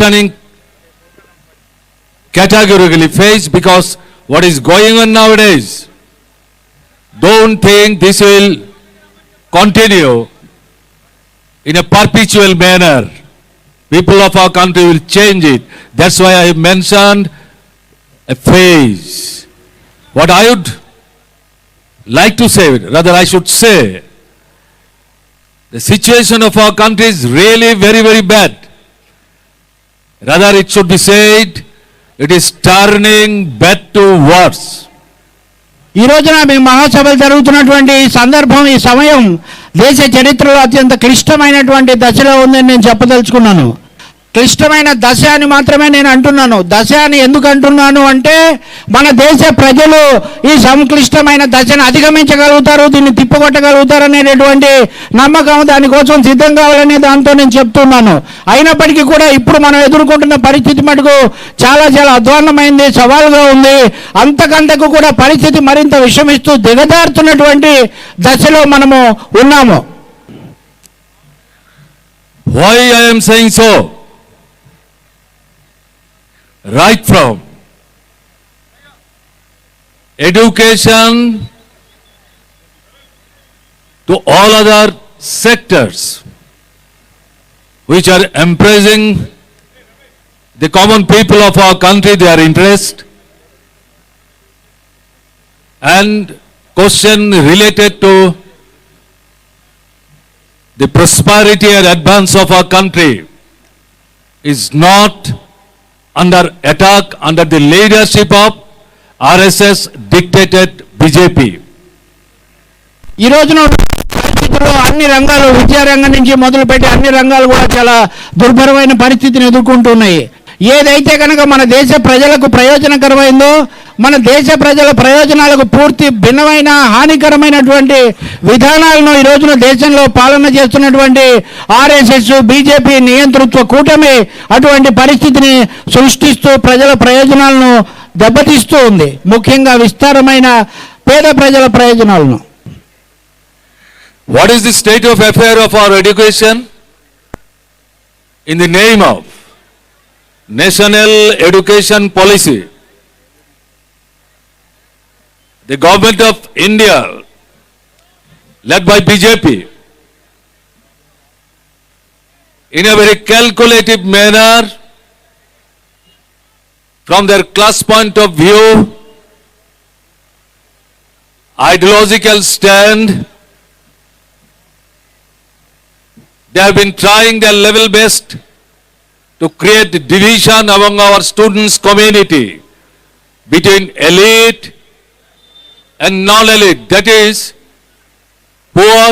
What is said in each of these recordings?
questioning categorically faced, because what is going on nowadays, don't think this will continue in a perpetual manner. People of our country will change it. That's why I mentioned a phase. What I would like to say, rather I should say, the situation of our country is really very, very bad. Rather it should be said, it is turning bad to worse. ఈ రోజున మీ మహాసభలు జరుగుతున్నటువంటి ఈ సందర్భం, ఈ సమయం దేశ చరిత్రలో అత్యంత క్లిష్టమైనటువంటి దశలో ఉందని నేను చెప్పదలుచుకున్నాను. క్లిష్టమైన దశ అని మాత్రమే నేను అంటున్నాను. దశ అని ఎందుకు అంటున్నాను అంటే, మన దేశ ప్రజలు ఈ సంక్లిష్టమైన దశను అధిగమించగలుగుతారు, దీన్ని తిప్పగొట్టగలుగుతారు అనేటటువంటి నమ్మకం, దానికోసం సిద్ధం కావాలనే దాంతో నేను చెప్తున్నాను. అయినప్పటికీ కూడా ఇప్పుడు మనం ఎదుర్కొంటున్న పరిస్థితి మటుకు చాలా చాలా అధ్వాన్నమైంది, సవాలుగా ఉంది. అంతకంతకు కూడా పరిస్థితి మరింత విషమిస్తూ దిగజారుతున్నటువంటి దశలో మనము ఉన్నాము. Why I am saying so? Right from education to all other sectors which are embracing the common people of our country, their interest, and question related to the prosperity and advance of our country is not under attack under the leadership of RSS dictated BJP. ఈ రోజున పరిస్థితుల్లో అన్ని రంగాలు, విద్యారంగం నుంచి మొదలుపెట్టి అన్ని రంగాలు కూడా చాలా దుర్భరమైన పరిస్థితిని ఎదుర్కొంటున్నాయి. ఏదైతే కనుక మన దేశ ప్రజలకు ప్రయోజనకరమైందో, మన దేశ ప్రజల ప్రయోజనాలకు పూర్తి భిన్నమైన హానికరమైనటువంటి విధానాలను ఈ రోజున దేశంలో పాలన చేస్తున్నటువంటి ఆర్ఎస్ఎస్, బీజేపీ నియంతృత్వ కూటమి అటువంటి పరిస్థితిని సృష్టిస్తూ ప్రజల ప్రయోజనాలను దెబ్బతీస్తూ ఉంది, ముఖ్యంగా విస్తారమైన పేద ప్రజల ప్రయోజనాలను. What is the state of affair of our education? In the name of National Education Policy, the government of India, led by BJP, in a very calculative manner, from their class point of view, ideological stand, they have been trying their level best to create division among our students community between elite and non-elite, that is poor,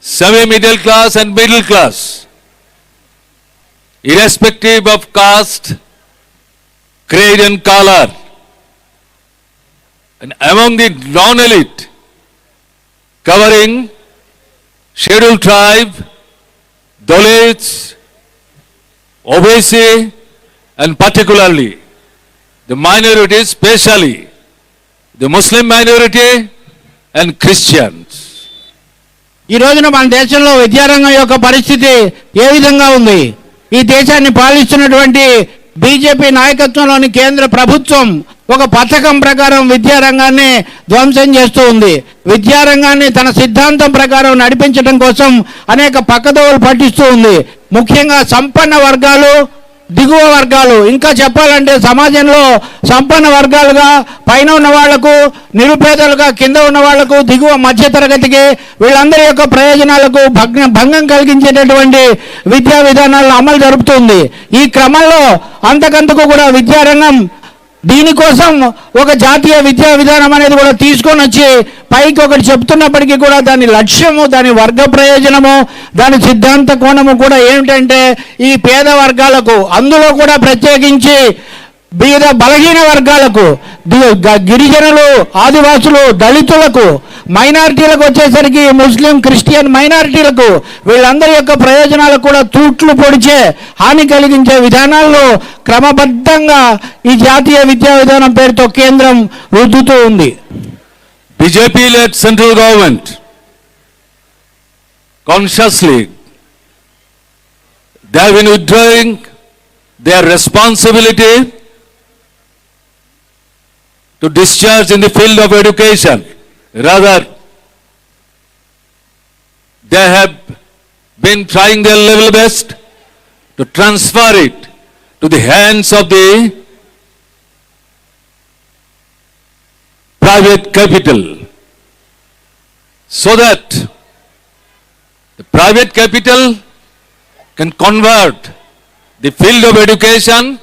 semi-middle class and middle class, irrespective of caste, creed and color. And among the non-elite, covering scheduled tribe, Dalits, OBC, and particularly the minorities, especially the Muslim minority and Christians. ఈ రోజున మన దేశంలో విద్యారంగం యొక్క పరిస్థితి ఏ విధంగా ఉంది? ఈ దేశాన్ని పాలిస్తున్నటువంటి బీజేపీ నాయకత్వంలోని కేంద్ర ప్రభుత్వం ఒక పథకం ప్రకారం విద్యారంగాన్ని ధ్వంసం చేస్తూ ఉంది. విద్యారంగాన్ని తన సిద్ధాంతం ప్రకారం నడిపించడం కోసం అనేక పక్కదోవలు పట్టిస్తూ ఉంది. ముఖ్యంగా సంపన్న వర్గాలు, దిగువ వర్గాలు, ఇంకా చెప్పాలంటే సమాజంలో సంపన్న వర్గాలుగా పైన ఉన్న వాళ్లకు, నిరుపేదలుగా కింద ఉన్న వాళ్లకు, దిగువ మధ్యతరగతికి, వీళ్ళందరి యొక్క ప్రయోజనాలకు భంగం కలిగించేటటువంటి విద్యా విధానాలను అమలు జరుపుతుంది. ఈ క్రమంలో అంతకంతకు కూడా విద్యారంగం దీనికోసం ఒక జాతీయ విద్యా విధానం అనేది కూడా తీసుకొని వచ్చి పైకి ఒకటి చెప్తున్నప్పటికీ కూడా దాని లక్ష్యము, దాని వర్గ ప్రయోజనము, దాని సిద్ధాంత కోణము కూడా ఏమిటంటే ఈ పేద వర్గాలకు, అందులో కూడా ప్రత్యేకించి బీద బలహీన వర్గాలకు, గిరిజనులు, ఆదివాసులు, దళితులకు, మైనారిటీలకు వచ్చేసరికి ముస్లిం, క్రిస్టియన్ మైనారిటీలకు, వీళ్ళందరి యొక్క ప్రయోజనాలకు కూడా తూట్లు పొడిచే, హాని కలిగించే విధానాలను క్రమబద్ధంగా ఈ జాతీయ విద్యా విధానం పేరుతో కేంద్రం రుద్దుతూ ఉంది. BJP-led central government consciously they have been withdrawing their responsibility to discharge in the field of education. Rather, they have been trying their level best to transfer it to the hands of the private capital, so that the private capital can convert the field of education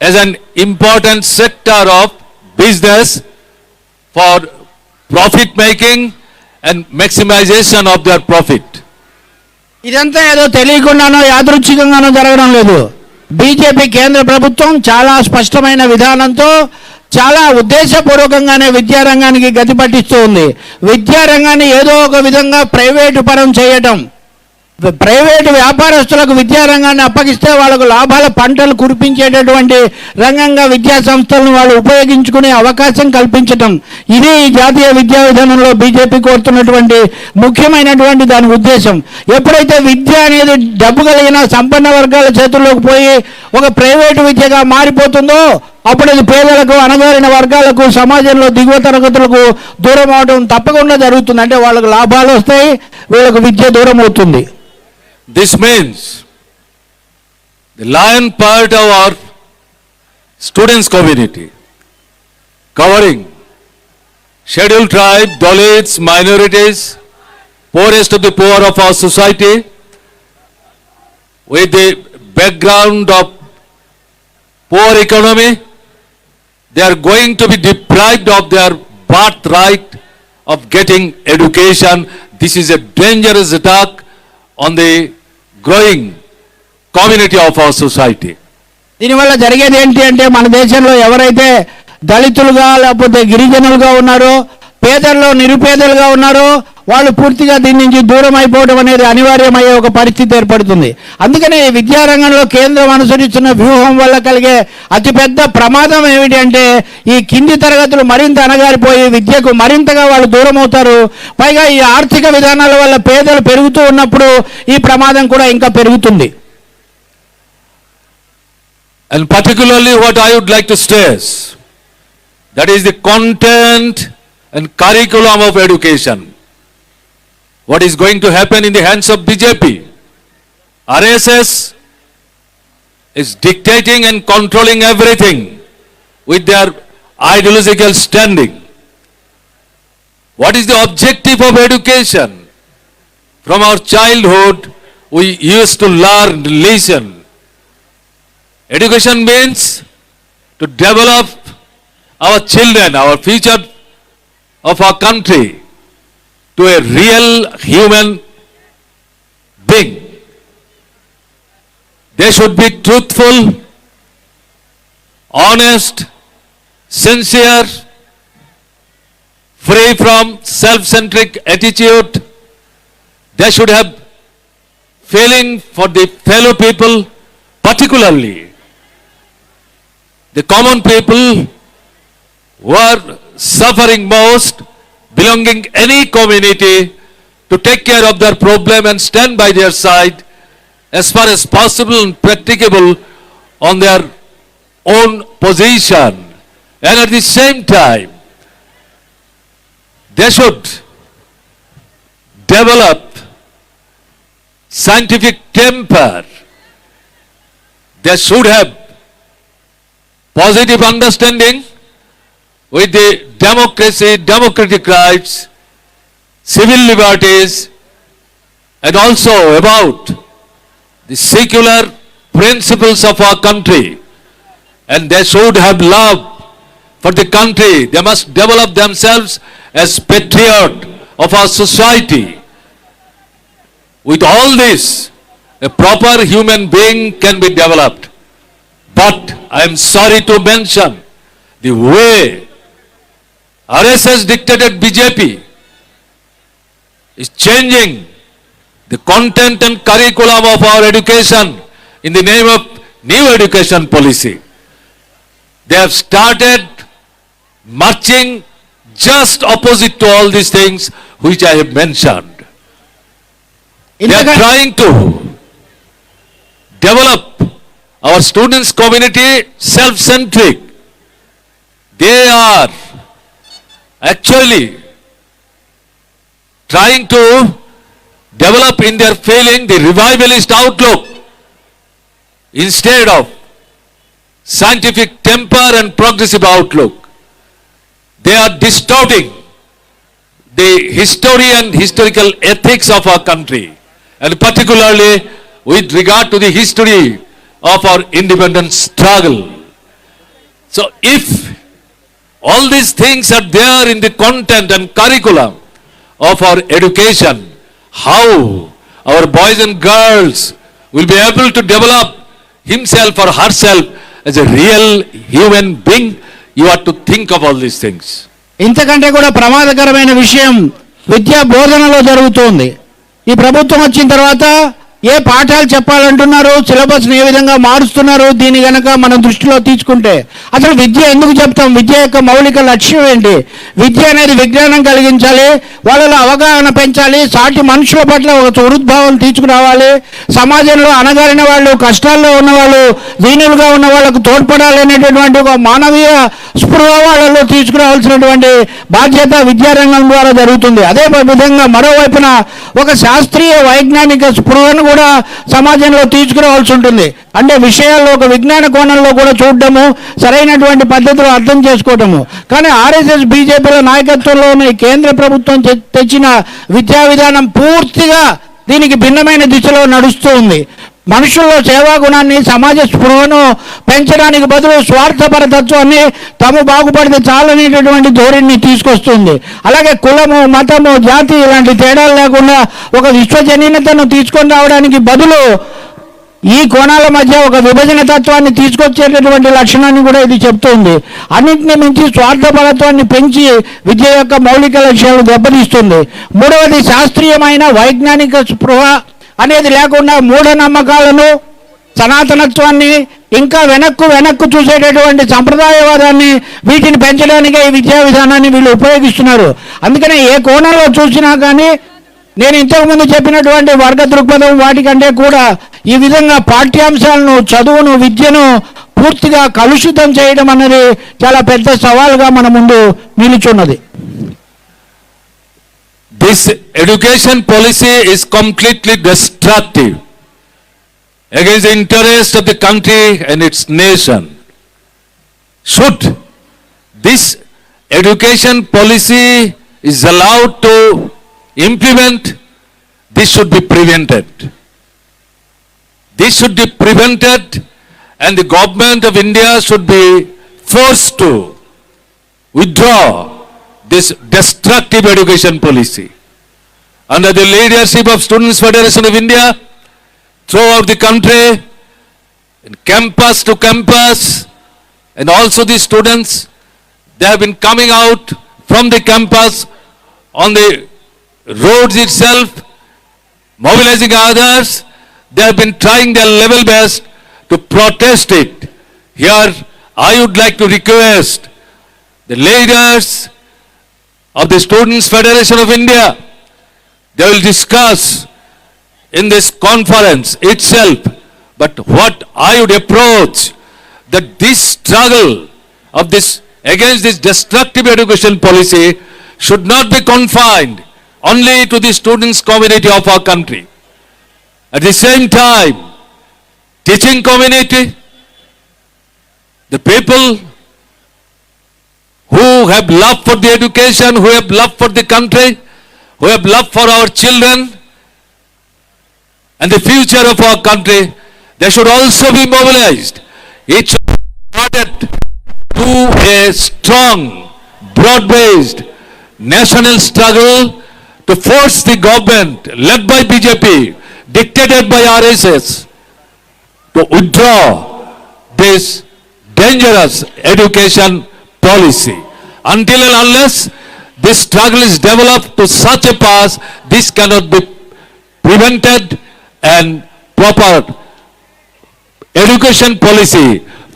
as an important sector of business for profit making and maximization of their profit. ఇదంతా ఏదో తెలియకుండానో యాదృచ్ఛికంగానో జరగడం లేదు. BJP కేంద్ర ప్రభుత్వం చాలా స్పష్టమైన విధానంతో చాలా ఉద్దేశపూర్వకంగానే విద్యారంగానికి గతి పట్టిస్తూ ఉంది. విద్యారంగాన్ని ఏదో ఒక విధంగా ప్రైవేటు పరం చేయటం, ప్రైవేటు వ్యాపారస్తులకు విద్యారంగాన్ని అప్పగిస్తే వాళ్ళకు లాభాల పంటలు కురిపించేటటువంటి రంగంగా విద్యా సంస్థలను వాళ్ళు ఉపయోగించుకునే అవకాశం కల్పించటం, ఇది జాతీయ విద్యా విధానంలో బీజేపీ కోరుతున్నటువంటి ముఖ్యమైనటువంటి దాని ఉద్దేశం. ఎప్పుడైతే విద్య అనేది డబ్బు కలిగిన సంపన్న వర్గాల చేతుల్లోకి పోయి ఒక ప్రైవేటు విద్యగా మారిపోతుందో అప్పుడు అది పేదలకు, అణగారిన వర్గాలకు, సమాజంలో దిగువ తరగతులకు దూరం అవడం తప్పకుండా జరుగుతుంది. అంటే వాళ్ళకు లాభాలు వస్తాయి, వీళ్ళకు విద్య దూరం అవుతుంది. This means the lion part of our students community, covering scheduled tribe, Dalits, minorities, poorest of the poor of our society, with the background of poor economy, they are going to be deprived of their birthright of getting education. This is a dangerous attack on the growing community of our society. దీనివల్ల జరిగేది ఏంటి అంటే మన దేశంలో ఎవరైతే దళితులుగా లేకపోతే గిరిజనులుగా ఉన్నారో, పేదల్లో నిరుపేదలుగా ఉన్నారో వాళ్ళు పూర్తిగా దీని నుంచి దూరం అయిపోవడం అనేది అనివార్యమయ్యే ఒక పరిస్థితి ఏర్పడుతుంది. అందుకని విద్యారంగంలో కేంద్రం అనుసరిస్తున్న వ్యూహం వల్ల కలిగే అతిపెద్ద ప్రమాదం ఏమిటి అంటే ఈ కింది తరగతులు మరింత అణగారిపోయి విద్యకు మరింతగా వాళ్ళు దూరం అవుతారు. పైగా ఈ ఆర్థిక విధానాల వల్ల పేదలు పెరుగుతూ ఉన్నప్పుడు ఈ ప్రమాదం కూడా ఇంకా పెరుగుతుంది. And particularly what I would like to stress, that is the content and curriculum of education. What is going to happen in the hands of BJP? RSS is dictating and controlling everything with their ideological standing. What is the objective of education? From our childhood, we used to learn, listen. Education means to develop our children, our future of our country, to a real human being. They should be truthful, honest, sincere, free from self-centric attitude. They should have feeling for the fellow people, particularly the common people who are suffering most, belonging any community, to take care of their problem and stand by their side as far as possible and practicable on their own position. And at the same time, they should develop scientific temper. They should have positive understanding with the democracy, democratic rights, civil liberties, and also about the secular principles of our country. And they should have love for the country. They must develop themselves as patriot of our society. With all this, a proper human being can be developed. But I am sorry to mention the way RSS dictated BJP is changing the content and curriculum of our education in the name of new education policy. They have started marching just opposite to all these things which I have mentioned. They are trying to develop our students' community self-centric. They are actually trying to develop in their feeling the revivalist outlook instead of scientific temper and progressive outlook. They are distorting the history and historical ethics of our country, and particularly with regard to the history of our independence struggle. So if all these things are there in the content and curriculum of our education, how our boys and girls will be able to develop himself or herself as a real human being? You have to think of all these things. ఇంతకంటే కూడా ప్రమాదకరమైన విషయం విద్యా బోధనలో జరుగుతోంది. ఈ ప్రభుత్వం వచ్చిన తర్వాత ఏ పాఠాలు చెప్పాలంటున్నారు, సిలబస్ని ఏ విధంగా మారుస్తున్నారు, దీని గనక మనం దృష్టిలో తీసుకుంటే అసలు విద్య ఎందుకు చెప్తాం? విద్య యొక్క మౌలిక లక్ష్యం ఏంటి? విద్య అనేది విజ్ఞానం కలిగించాలి, వాళ్ళలో అవగాహన పెంచాలి, సాటి మనుషుల పట్ల ఒక సుహృద్భావం తీసుకురావాలి, సమాజంలో అణగారిన వాళ్ళు, కష్టాల్లో ఉన్నవాళ్ళు, దీనులుగా ఉన్న వాళ్ళకు తోడ్పడాలి అనేటటువంటి ఒక మానవీయ స్పృహ వాళ్ళలో తీసుకురావాల్సినటువంటి బాధ్యత విద్యారంగం ద్వారా జరుగుతుంది. అదే విధంగా మరోవైపున ఒక శాస్త్రీయ వైజ్ఞానిక స్పృహను కూడా సమాజంలో తీసుకురావాల్సి ఉంటుంది. అంటే విషయాల్లో ఒక విజ్ఞాన కోణంలో కూడా చూడడము, సరైనటువంటి పద్ధతిలో అర్థం చేసుకోవటము. కానీ ఆర్ఎస్ఎస్ బీజేపీల నాయకత్వంలో ఉన్న ఈ కేంద్ర ప్రభుత్వం తెచ్చిన విద్యా విధానం పూర్తిగా దీనికి భిన్నమైన దిశలో నడుస్తూ ఉంది. మనుషుల్లో సేవా గుణాన్ని, సమాజ స్పృహను పెంచడానికి బదులు స్వార్థపరతత్వాన్ని, తాము బాగుపడితే చాలనేటటువంటి ధోరణిని తీసుకొస్తుంది. అలాగే కులము, మతము, జాతి ఇలాంటి తేడాలు లేకుండా ఒక విశ్వజనీనతను తీసుకొని రావడానికి బదులు ఈ కోణాల మధ్య ఒక విభజన తత్వాన్ని తీసుకొచ్చేటటువంటి లక్షణాన్ని కూడా ఇది చెప్తుంది. అన్నింటినీ మించి స్వార్థపరత్వాన్ని పెంచి విద్య యొక్క మౌలిక లక్ష్యాలు దెబ్బతీస్తుంది. మూడవది, శాస్త్రీయమైన వైజ్ఞానిక స్పృహ అనేది లేకుండా మూఢనమ్మకాలను, సనాతనత్వాన్ని, ఇంకా వెనక్కు చూసేటటువంటి సంప్రదాయవాదాన్ని, వీటిని పెంచడానికే ఈ విద్యా విధానాన్ని వీళ్ళు ఉపయోగిస్తున్నారు. అందుకనే ఏ కోణంలో చూసినా కానీ నేను ఇంతకుముందు చెప్పినటువంటి వర్గ దృక్పథం వాటికంటే కూడా ఈ విధంగా పాఠ్యాంశాలను, చదువును, విద్యను పూర్తిగా కలుషితం చేయడం అనేది చాలా పెద్ద సవాలుగా మన ముందు నిలుచున్నది. This education policy is completely destructive against the interest of the country and its nation. Should this education policy is allowed to implement, this should be prevented. This should be prevented, and the government of India should be forced to withdraw this destructive education policy. Under the leadership of Students Federation of India, throughout the country, in campus to campus, and also the students, they have been coming out from the campus on the roads itself, mobilizing others. They have been trying their level best to protest it. Here, I would like to request the leaders of the Students Federation of India, they will discuss in this conference itself, but what I would approach, that this struggle of this against this destructive education policy should not be confined only to the students community of our country. At the same time, teaching community, the people who have love for the education, who have love for the country, who have love for our children and the future of our country, they should also be mobilized. It should be started to a strong, broad-based national struggle to force the government led by BJP, dictated by RSS, to withdraw this dangerous education policy. Until and unless this struggle is developed to such a pass, this cannot be prevented, and proper education policy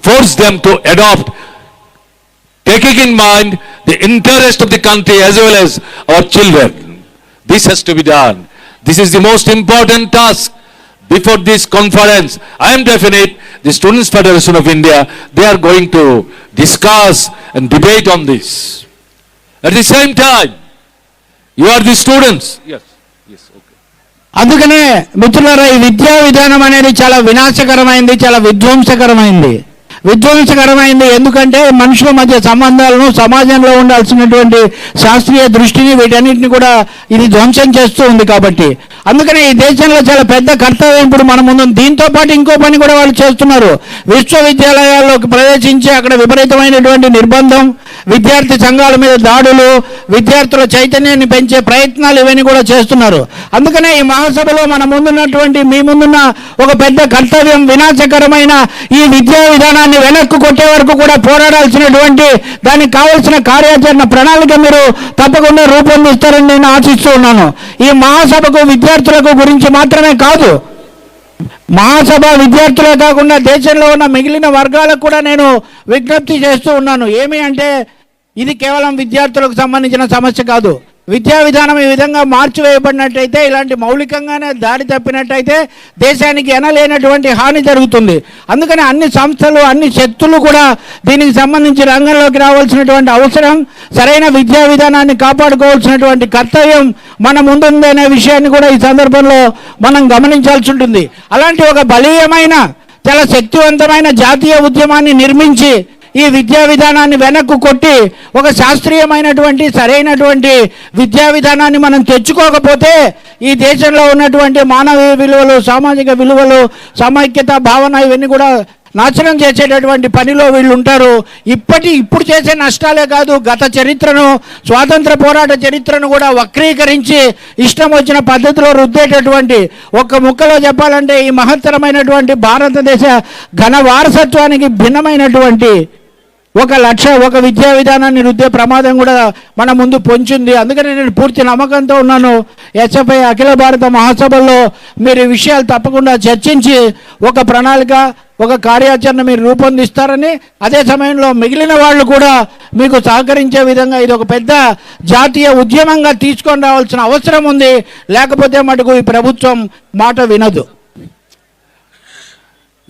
force them to adopt, taking in mind the interest of the country as well as our children. This has to be done. This is the most important task before this conference, I am definite, the Students' Federation of India, they are going to discuss and debate on this. At the same time, you are the students. Yes, okay. అందుకనే మిత్రులారా, ఈ విద్యా విధానం అనేది చాలా వినాశకరమైంది, చాలా విధ్వంసకరమైంది. ఎందుకంటే మనుషుల మధ్య సంబంధాలను, సమాజంలో ఉండాల్సినటువంటి శాస్త్రీయ దృష్టిని, వీటన్నిటిని కూడా ఇది ధ్వంసం చేస్తూ ఉంది. కాబట్టి అందుకనే ఈ దేశంలో చాలా పెద్ద కర్తవ్యం ఇప్పుడు మన ముందు. దీంతో పాటు ఇంకో పని కూడా వాళ్ళు చేస్తున్నారు. విశ్వవిద్యాలయాల్లోకి ప్రవేశించి అక్కడ విపరీతమైనటువంటి నిర్బంధం, విద్యార్థి సంఘాల మీద దాడులు, విద్యార్థుల చైతన్యాన్ని పెంచే ప్రయత్నాలు ఇవన్నీ కూడా చేస్తున్నారు. అందుకనే ఈ మహాసభలో మన ముందున్నటువంటి, మీ ముందున్న ఒక పెద్ద కర్తవ్యం, వినాశకరమైన ఈ విద్యా విధానాన్ని వెనక్కు కొట్టే వరకు కూడా పోరాడాల్సినటువంటి, దానికి కావాల్సిన కార్యాచరణ ప్రణాళిక మీరు తప్పకుండా రూపొందిస్తారని నేను ఆశిస్తూ ఉన్నాను. ఈ మహాసభకు విద్యార్థులకు గురించి మాత్రమే కాదు, మహాసభ విద్యార్థులే కాకుండా దేశంలో ఉన్న మిగిలిన వర్గాలకు కూడా నేను విజ్ఞప్తి చేస్తూ ఉన్నాను. ఏమి అంటే, ఇది కేవలం విద్యార్థులకు సంబంధించిన సమస్య కాదు. విద్యా విధానం ఈ విధంగా మార్చివేయబడినట్టయితే, ఇలాంటి మౌలికంగానే దారి తప్పినట్టయితే దేశానికి ఎనలేనటువంటి హాని జరుగుతుంది. అందుకని అన్ని సంస్థలు, అన్ని శక్తులు కూడా దీనికి సంబంధించి రంగంలోకి రావాల్సినటువంటి అవసరం, సరైన విద్యా విధానాన్ని కాపాడుకోవాల్సినటువంటి కర్తవ్యం మన ముందుందనే విషయాన్ని కూడా ఈ సందర్భంలో మనం గమనించాల్సి ఉంటుంది. అలాంటి ఒక బలీయమైన, చాలా శక్తివంతమైన జాతీయ ఉద్యమాన్ని నిర్మించి ఈ విద్యా విధానాన్ని వెనక్కు కొట్టి ఒక శాస్త్రీయమైనటువంటి, సరైనటువంటి విద్యా విధానాన్ని మనం తెచ్చుకోకపోతే ఈ దేశంలో ఉన్నటువంటి మానవీయ విలువలు, సామాజిక విలువలు, సమైక్యత భావన ఇవన్నీ కూడా నాశనం చేసేటటువంటి పనిలో వీళ్ళు ఉంటారు. ఇప్పుడు చేసే నష్టాలే కాదు, గత చరిత్రను, స్వాతంత్ర పోరాట చరిత్రను కూడా వక్రీకరించి ఇష్టం వచ్చిన పద్ధతిలో రుద్దేటటువంటి, ఒక్క ముక్కలో చెప్పాలంటే ఈ మహత్తరమైనటువంటి భారతదేశ ఘన వారసత్వానికి భిన్నమైనటువంటి ఒక విద్యా విధానాన్ని రుద్దే ప్రమాదం కూడా మన ముందు పొంచింది. అందుకని నేను పూర్తి నమ్మకంతో ఉన్నాను, SFI అఖిల భారత మహాసభల్లో మీరు ఈ విషయాలు తప్పకుండా చర్చించి ఒక ప్రణాళిక, ఒక కార్యాచరణ మీరు రూపొందిస్తారని, అదే సమయంలో మిగిలిన వాళ్ళు కూడా మీకు సహకరించే విధంగా ఇది ఒక పెద్ద జాతీయ ఉద్యమంగా తీసుకొని రావాల్సిన అవసరం ఉంది. లేకపోతే మటుకు ఈ ప్రభుత్వం మాట వినదు.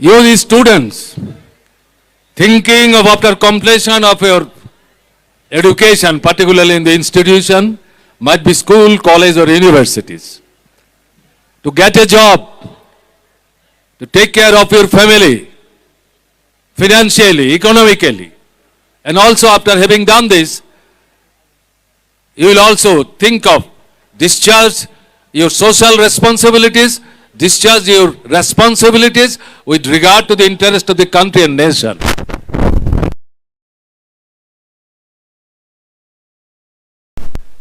You the students, thinking of after completion of your education, particularly in the institution, might be school, college or universities, to get a job, to take care of your family, financially, economically, and also after having done this, you will also think of discharge your social responsibilities, discharge your responsibilities with regard to the interest of the country and nation.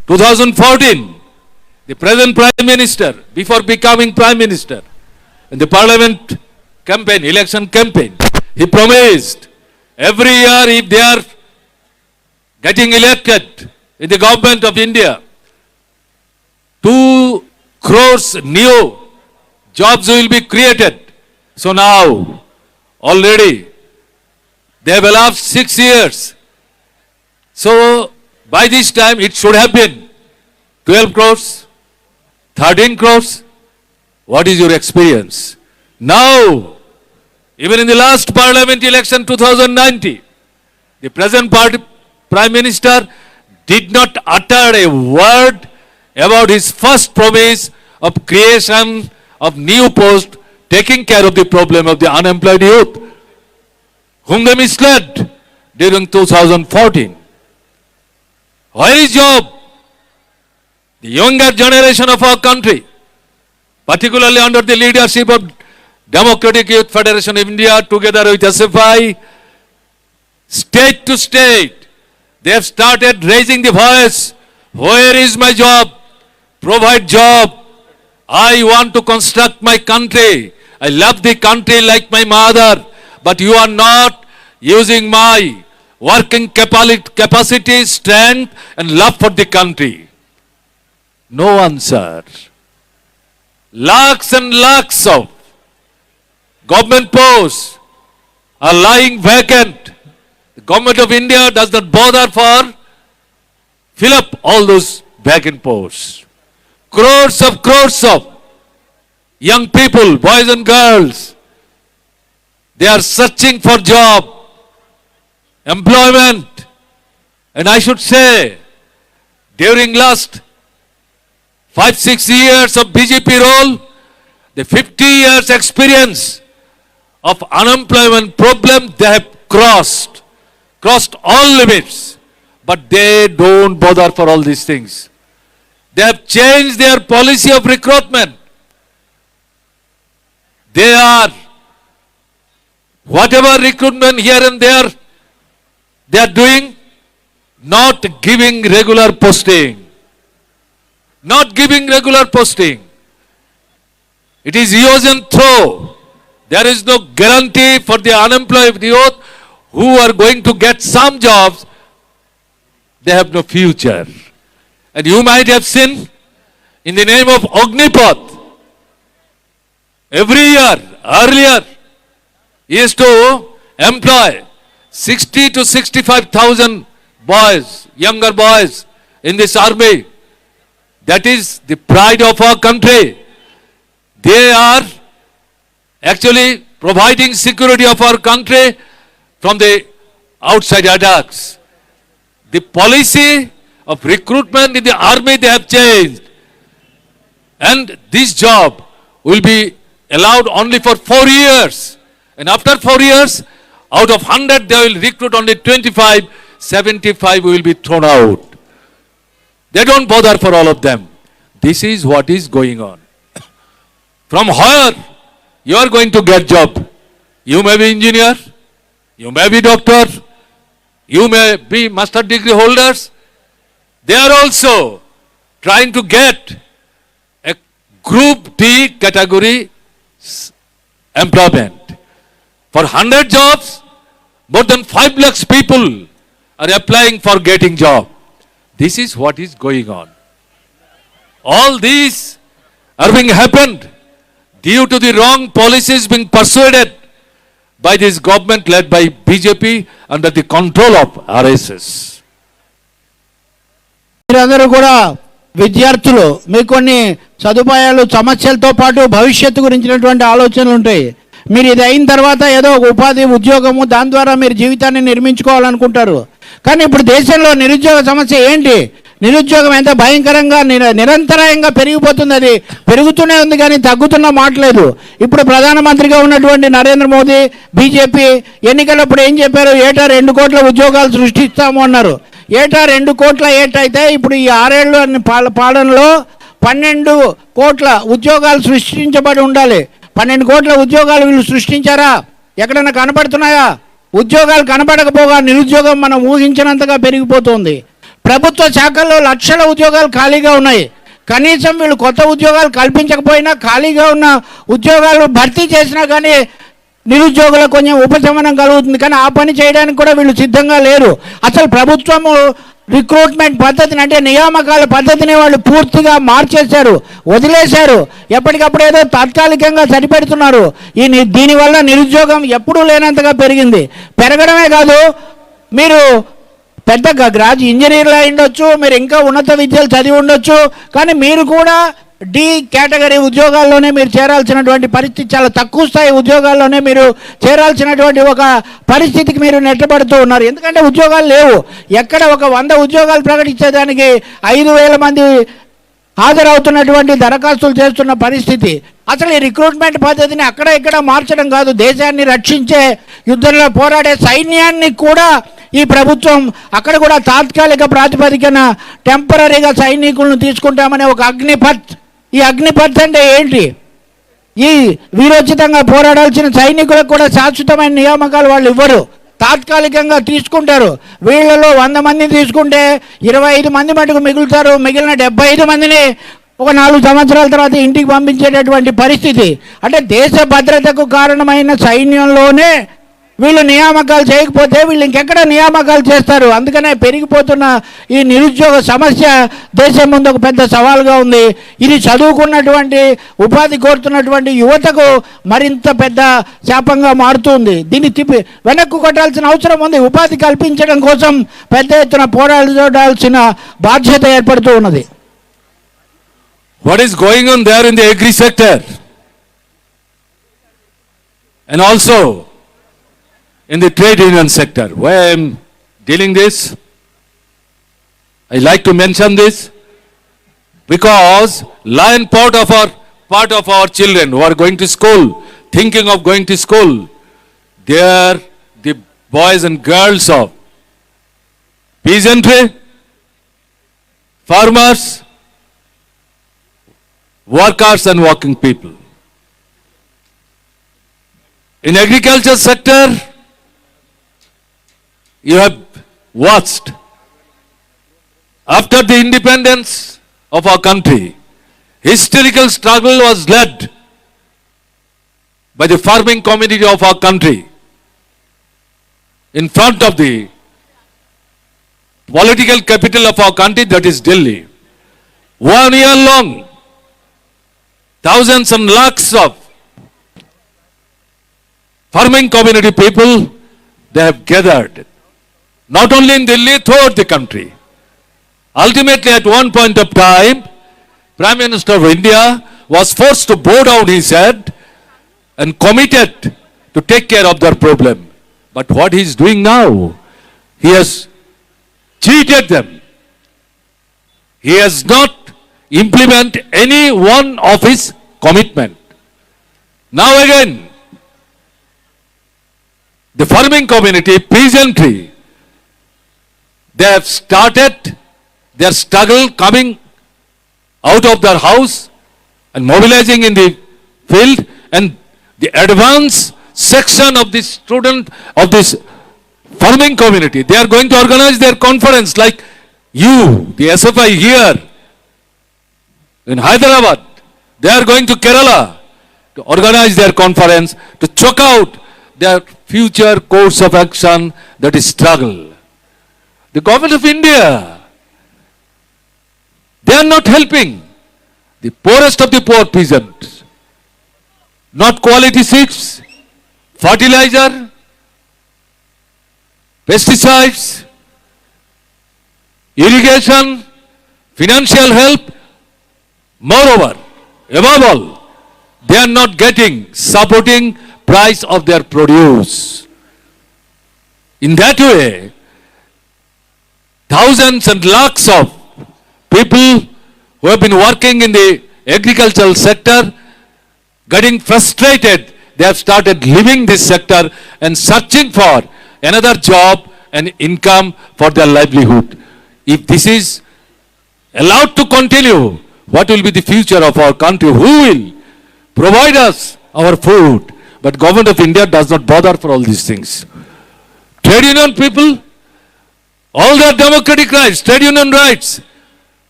In 2014, the present Prime Minister, before becoming Prime Minister, in the Parliament campaign, election campaign, he promised every year if they are getting elected in the government of India, 2 crores new jobs will be created. So now, already, they have elapsed 6 years. So, by this time, it should have been 12 crores, 13 crores. What is your experience? Now, even in the last parliament election 2019, the present Prime Minister did not utter a word about his first promise of creation of new post, taking care of the problem of the unemployed youth, whom they misled during 2014. Where is job? The younger generation of our country, particularly under the leadership of Democratic Youth Federation of India, together with SFI, state to state, they have started raising the voice. Where is my job? Provide job. I want to construct my country. I love the country like my mother, but you are not using my working capacity, strength and love for the country. No answer. Lakhs and lakhs of government posts are lying vacant. The government of India does not bother for fill up all those vacant posts. Crores of young people, boys and girls, they are searching for job, employment. And I should say, during last 5-6 years of BJP rule, the 50 years experience of unemployment problem, they have crossed all limits. But they don't bother for all these things. They have changed their policy of recruitment. They are, whatever recruitment here and there, they are doing, not giving regular posting. Not giving regular posting. It is use and throw. There is no guarantee for the unemployed youth who are going to get some jobs. They have no future. And you might have seen, in the name of Agnipath, every year, earlier, he used to employ 60 to 65,000 boys, younger boys in this army. That is the pride of our country. They are actually providing security of our country from the outside attacks. The policy of recruitment in the army, they have changed. And this job will be allowed only for 4 years. And after 4 years, out of 100, they will recruit only 25, 75 will be thrown out. They don't bother for all of them. This is what is going on. From where you are going to get job? You may be engineer, you may be doctor, you may be master degree holders. They are also trying to get a group D category employment. For 100 jobs, more than 5 lakhs people are applying for getting job. This is what is going on. All these are being happened due to the wrong policies being persuaded by this government led by BJP under the control of RSS. మీరందరూ కూడా విద్యార్థులు, మీకు కొన్ని సదుపాయాలు, సమస్యలతో పాటు భవిష్యత్తు గురించినటువంటి ఆలోచనలు ఉంటాయి. మీరు ఇది అయిన తర్వాత ఏదో ఒక ఉపాధి, ఉద్యోగము, దాని ద్వారా మీరు జీవితాన్ని నిర్మించుకోవాలనుకుంటారు. కానీ ఇప్పుడు దేశంలో నిరుద్యోగ సమస్య ఏంటి? నిరుద్యోగం ఎంత భయంకరంగా నిరంతరాయంగా పెరిగిపోతుంది. అది పెరుగుతూనే ఉంది కానీ తగ్గుతున్న మాట లేదు. ఇప్పుడు ప్రధానమంత్రిగా ఉన్నటువంటి నరేంద్ర మోదీ, బీజేపీ ఎన్నికలప్పుడు ఏం చెప్పారు? ఏటా 2 కోట్ల ఉద్యోగాలు సృష్టిస్తాము అన్నారు. ఏటా 2 కోట్ల ఏటైతే ఇప్పుడు ఈ 6 ఏళ్ళు పాలనలో 12 కోట్ల ఉద్యోగాలు సృష్టించబడి ఉండాలి. 12 కోట్ల ఉద్యోగాలు వీళ్ళు సృష్టించారా? ఎక్కడైనా కనపడుతున్నాయా? ఉద్యోగాలు కనపడకపోగా నిరుద్యోగం మనం ఊహించినంతగా పెరిగిపోతుంది. ప్రభుత్వ శాఖల్లో లక్షల ఉద్యోగాలు ఖాళీగా ఉన్నాయి. కనీసం వీళ్ళు కొత్త ఉద్యోగాలు కల్పించకపోయినా ఖాళీగా ఉన్న ఉద్యోగాలు భర్తీ చేసినా కానీ నిరుద్యోగులకు కొంచెం ఉపశమనం కలుగుతుంది. కానీ ఆ పని చేయడానికి కూడా వీళ్ళు సిద్ధంగా లేరు. అసలు ప్రభుత్వము రిక్రూట్మెంట్ పద్ధతిని, అంటే నియామకాల పద్ధతిని వాళ్ళు పూర్తిగా మార్చేశారు, వదిలేశారు. ఎప్పటికప్పుడు ఏదో తాత్కాలికంగా సరిపెడుతున్నారు. దీనివల్ల నిరుద్యోగం ఎప్పుడూ లేనంతగా పెరిగింది. పెరగడమే కాదు, మీరు పెద్ద ఇంజనీర్లు అయి ఉండొచ్చు, మీరు ఇంకా ఉన్నత విద్యలు చదివి ఉండొచ్చు, కానీ మీరు కూడా డి కేటగిరీ ఉద్యోగాల్లోనే మీరు చేరాల్సినటువంటి పరిస్థితి, చాలా తక్కువ స్థాయి ఉద్యోగాల్లోనే మీరు చేరాల్సినటువంటి ఒక పరిస్థితికి మీరు నెట్టబడుతూ ఉన్నారు. ఎందుకంటే ఉద్యోగాలు లేవు. ఎక్కడ ఒక 100 ఉద్యోగాలు ప్రకటించేదానికి 5,000 మంది హాజరవుతున్నటువంటి దరఖాస్తులు చేస్తున్న పరిస్థితి. అసలు ఈ రిక్రూట్మెంట్ పద్ధతిని అక్కడ ఇక్కడ మార్చడం కాదు, దేశాన్ని రక్షించే యుద్ధంలో పోరాడే సైన్యాన్ని కూడా ఈ ప్రభుత్వం అక్కడ కూడా తాత్కాలిక ప్రాతిపదికన టెంపరీగా సైనికులను తీసుకుంటామనే ఒక అగ్నిపథ్. ఈ అగ్నిపథ్ అంటే ఏంటి? ఈ వీరోచితంగా పోరాడాల్సిన సైనికులకు కూడా శాశ్వతమైన నియామకాలు వాళ్ళు ఇవ్వరు, తాత్కాలికంగా తీసుకుంటారు. వీళ్ళలో 100 మందిని తీసుకుంటే 25 మంది మటుకు మిగులుతారు. మిగిలిన 75 మందిని ఒక 4 సంవత్సరాల తర్వాత ఇంటికి పంపించేటటువంటి పరిస్థితి. అంటే దేశ భద్రతకు కారణమైన సైన్యంలోనే వీళ్ళు నియామకాలు చేయకపోతే వీళ్ళు ఇంకెక్కడ నియామకాలు చేస్తారు? అందుకనే పెరిగిపోతున్న ఈ నిరుద్యోగ సమస్య దేశం ముందు ఒక పెద్ద సవాల్గా ఉంది. ఇది చదువుకున్నటువంటి, ఉపాధి కోరుతున్నటువంటి యువతకు మరింత పెద్ద శాపంగా మారుతుంది. దీన్ని తిప్పి వెనక్కు కొట్టాల్సిన అవసరం ఉంది. ఉపాధి కల్పించడం కోసం పెద్ద ఎత్తున పోరాడాల్సిన బాధ్యత ఏర్పడుతూ ఉన్నది. What is going on there in the agri sector? and also in the trade union sector. Why I am dealing this? I like to mention this because lion part of our children who are going to school, thinking of going to school, they are the boys and girls of peasantry, farmers, workers and working people. In agriculture sector, you have watched after the independence of our country, historical struggle was led by the farming community of our country in front of the political capital of our country, that is Delhi. 1 year long, thousands and lakhs of farming community people, they have gathered, not only in Delhi, throughout the country. Ultimately, at one point of time, Prime Minister of India was forced to bow down his head and committed to take care of their problem. But what he is doing now, he has cheated them. He has not implemented any one of his commitment. Now again, the farming community, peasantry, they have started their struggle, coming out of their house and mobilizing in the field, and the advanced section of this student of this farming community, they are going to organize their conference like you, the SFI here in Hyderabad. They are going to Kerala to organize their conference to choke out their future course of action, that is struggle. The government of India, they are not helping the poorest of the poor peasants. Not quality seeds, fertilizer, pesticides, irrigation, financial help. Moreover, above all, they are not getting supporting price of their produce. In that way, thousands and lakhs of people who have been working in the agricultural sector, getting frustrated, they have started leaving this sector and searching for another job and income for their livelihood. If this is allowed to continue, what will be the future of our country? Who will provide us our food? But government of India does not bother for all these things. Trade union people, all their democratic rights, trade union rights,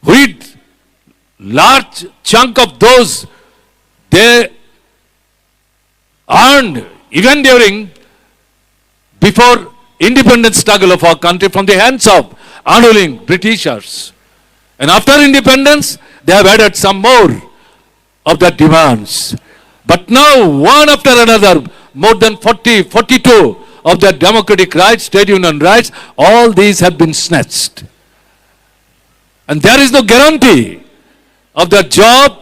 with large chunk of those they earned even during before independence struggle of our country from the hands of unwilling Britishers. And after independence, they have added some more of their demands. But now, one after another, more than 42 of their democratic rights, trade union rights, all these have been snatched. And there is no guarantee of their job,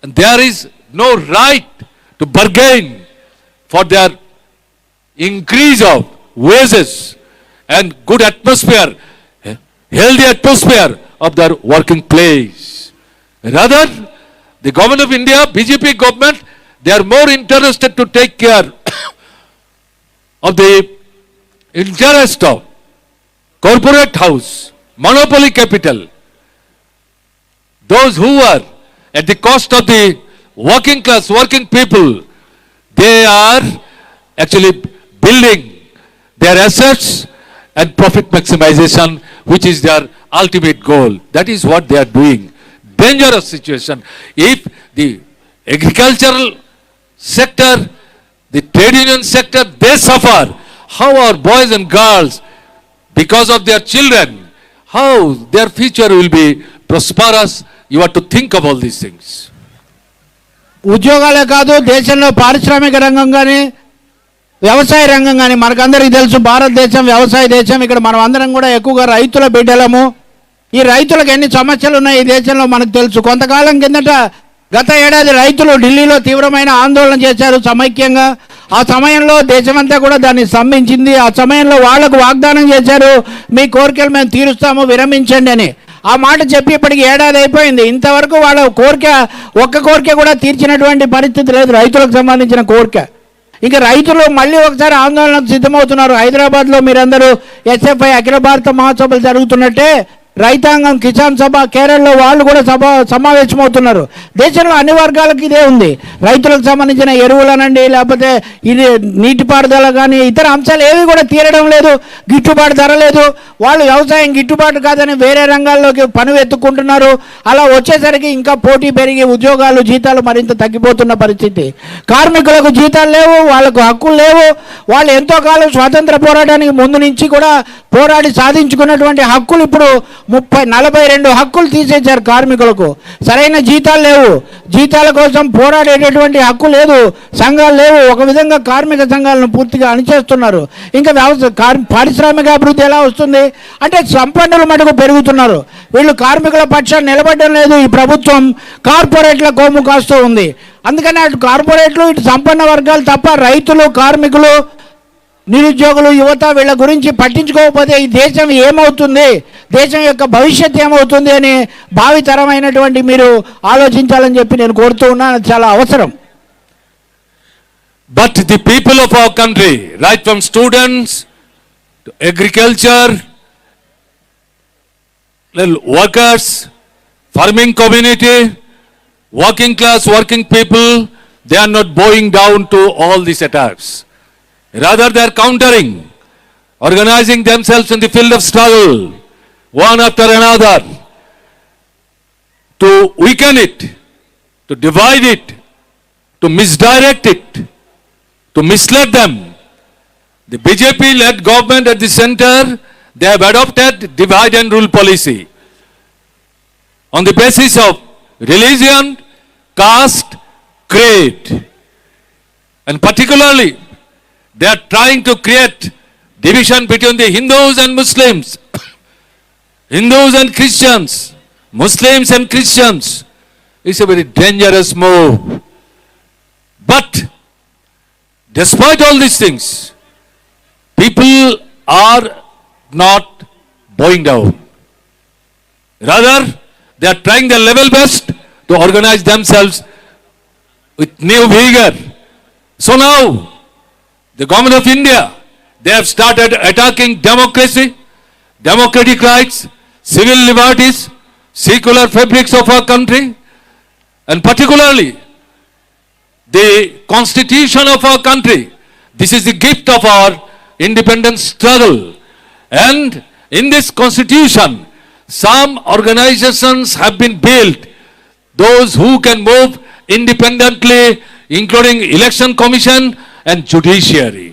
and there is no right to bargain for their increase of wages and good atmosphere, healthy atmosphere of their working place. Rather, the government of India, BJP government, they are more interested to take care of the interest of corporate house, monopoly capital, those who are at the cost of the working class, working people. They are actually building their assets and profit maximization, which is their ultimate goal. That is what they are doing. Dangerous situation. If the agricultural sector, the trade union sector, they suffer, how our boys and girls, because of their children, how their future will be prosperous? You have to think of all these things. ఉద్యోగాలే కాదు, దేశంలో పారిశ్రామిక రంగం కానీ వ్యవసాయ రంగం కానీ మనకందరికీ తెలుసు, భారతదేశం వ్యవసాయ దేశం. ఇక్కడ మనం అందరం కూడా ఎక్కువగా రైతుల బిడ్డలము. ఈ రైతులకు ఎన్ని సమస్యలు ఉన్నాయి ఈ దేశంలో మనకు తెలుసు. కొంతకాలం కిందట గత ఏడాది రైతులు ఢిల్లీలో తీవ్రమైన ఆందోళన చేశారు సమైక్యంగా. ఆ సమయంలో దేశమంతా కూడా దాన్ని స్తంభించింది. ఆ సమయంలో వాళ్లకు వాగ్దానం చేశారు, మీ కోరికలు మేము తీరుస్తాము, విరమించండి అని. ఆ మాట చెప్పి ఇప్పటికి ఏడాది అయిపోయింది. ఇంతవరకు వాళ్ళ ఒక్క కోరిక కూడా తీర్చినటువంటి పరిస్థితి లేదు, రైతులకు సంబంధించిన కోరిక. ఇంకా రైతులు మళ్ళీ ఒకసారి ఆందోళనకు సిద్ధమవుతున్నారు. హైదరాబాద్లో మీరందరూ SFI అఖిల భారత మహాసభలు జరుగుతున్నట్టే రైతాంగం కిసాన్ సభ కేరళలో వాళ్ళు కూడా సమావేశమవుతున్నారు. దేశంలో అన్ని వర్గాలకు ఇదే ఉంది. రైతులకు సంబంధించిన ఎరువులనండి, లేకపోతే ఇది నీటిపారుదల కానీ ఇతర అంశాలు ఏవి కూడా తీరడం లేదు, గిట్టుబాటు ధర లేదు. వాళ్ళు వ్యవసాయం గిట్టుబాటు కాదని వేరే రంగాల్లోకి పని ఎత్తుకుంటున్నారు. అలా వచ్చేసరికి ఇంకా పోటీ పెరిగి ఉద్యోగాలు జీతాలు మరింత తగ్గిపోతున్న పరిస్థితి. కార్మికులకు జీతాలు లేవు, వాళ్ళకు హక్కులు లేవు. వాళ్ళు ఎంతో కాలం స్వాతంత్ర పోరాటానికి ముందు నుంచి కూడా పోరాడి సాధించుకున్నటువంటి హక్కులు ఇప్పుడు 42 హక్కులు తీసేశారు కార్మికులకు. సరైన జీతాలు లేవు, జీతాల కోసం పోరాడేటటువంటి హక్కు లేదు, సంఘాలు లేవు. ఒక విధంగా కార్మిక సంఘాలను పూర్తిగా అణిచేస్తున్నారు. ఇంకా పారిశ్రామిక అభివృద్ధి ఎలా వస్తుంది అంటే సంపన్నుల మటుకు పెరుగుతున్నారు, వీళ్ళు కార్మికుల పక్షాన్ని నిలబడడం లేదు. ఈ ప్రభుత్వం కార్పొరేట్ల కోము కాస్తూ ఉంది. అందుకని అటు కార్పొరేట్లు ఇటు సంపన్న వర్గాలు తప్ప రైతులు, కార్మికులు, నిరుద్యోగులు, యువత వీళ్ళ గురించి పట్టించుకోకపోతే ఈ దేశం ఏమవుతుంది, దేశం యొక్క భవిష్యత్తు ఏమవుతుంది అని భావితరమైనటువంటి మీరు ఆలోచించాలని చెప్పి నేను కోరుతూ ఉన్నాను. చాలా అవసరం. But the people of our country, right from students to agriculture, workers, farming community, working class, working people, they are not bowing down to all these attacks. Rather, they are countering, organizing themselves in the field of struggle, one after another, to weaken it, to divide it, to misdirect it, to mislead them. The BJP-led government at the center, they have adopted divide and rule policy on the basis of religion, caste, creed, and particularly they are trying to create division between the Hindus and Muslims, Hindus and Christians, Muslims and Christians. It's a very dangerous move. But despite all these things, people are not bowing down. Rather, they are trying their level best to organize themselves with new vigor. So now, the government of India, they have started attacking democracy, democratic rights, civil liberties, secular fabrics of our country, and particularly the constitution of our country. This is the gift of our independence struggle. And in this constitution, some organizations have been built, those who can move independently, including election commission and judiciary.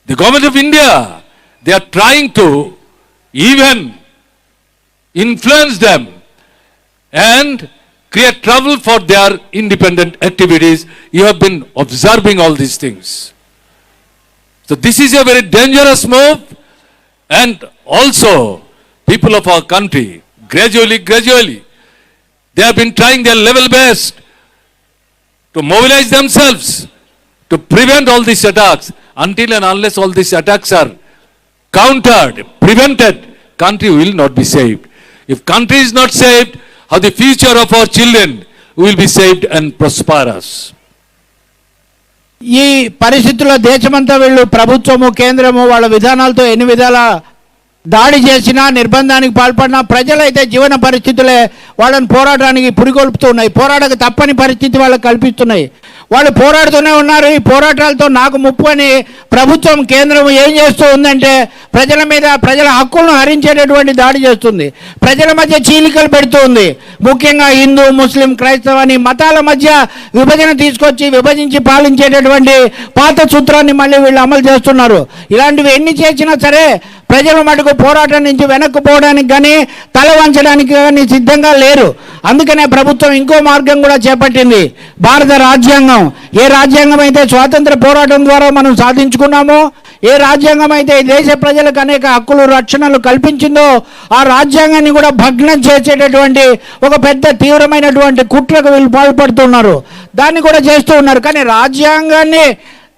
The government of India, they are trying to even influence them and create trouble for their independent activities. You have been observing all these things. So this is a very dangerous move, and also people of our country, gradually, they have been trying their level best to mobilize themselves to prevent all these attacks. Until and unless all these attacks are countered, prevented, country will not be saved. If country is not saved, how the future of our children will be saved and prosperous? ఈ పరిస్థితుల్లో దేశమంతా వీళ్ళు ప్రభుత్వము, కేంద్రము వాళ్ళ విధానాలతో ఎన్ని విధాల దాడి చేసినా, నిర్బంధానికి పాల్పడినా ప్రజలైతే జీవన పరిస్థితులే వాళ్ళని పోరాటానికి పురికొల్పుతున్నాయి. పోరాడక తప్పని పరిస్థితి వాళ్ళకి కల్పిస్తున్నాయి. వాళ్ళు పోరాడుతూనే ఉన్నారు. ఈ పోరాటాలతో నాకు ముప్పు అని ప్రభుత్వం, కేంద్రం ఏం చేస్తూ ఉందంటే ప్రజల మీద, ప్రజల హక్కులను హరించేటటువంటి దాడి చేస్తుంది. ప్రజల మధ్య చీలికలు పెడుతూ ఉంది. ముఖ్యంగా హిందూ, ముస్లిం, క్రైస్తవ అని మతాల మధ్య విభజన తీసుకొచ్చి విభజించి పాలించేటటువంటి పాత సూత్రాన్ని మళ్ళీ వీళ్ళు అమలు చేస్తున్నారు. ఇలాంటివి ఎన్ని చేసినా సరే ప్రజల మటుకు పోరాటం నుంచి వెనక్కి పోవడానికి కానీ, తల వంచడానికి కానీ సిద్ధంగా లేరు. అందుకనే ప్రభుత్వం ఇంకో మార్గం కూడా చేపట్టింది. భారత రాజ్యాంగం, ఏ రాజ్యాంగం అయితే స్వాతంత్ర పోరాటం ద్వారా మనం సాధించుకున్నామో, ఏ రాజ్యాంగం అయితే ఈ దేశ ప్రజలకు అనేక హక్కులు, రక్షణలు కల్పించిందో, ఆ రాజ్యాంగాన్ని కూడా భగ్నం చేసేటటువంటి ఒక పెద్ద తీవ్రమైనటువంటి కుట్రకు వీళ్ళు పాల్పడుతున్నారు. దాన్ని కూడా చేస్తూ ఉన్నారు. కానీ రాజ్యాంగాన్ని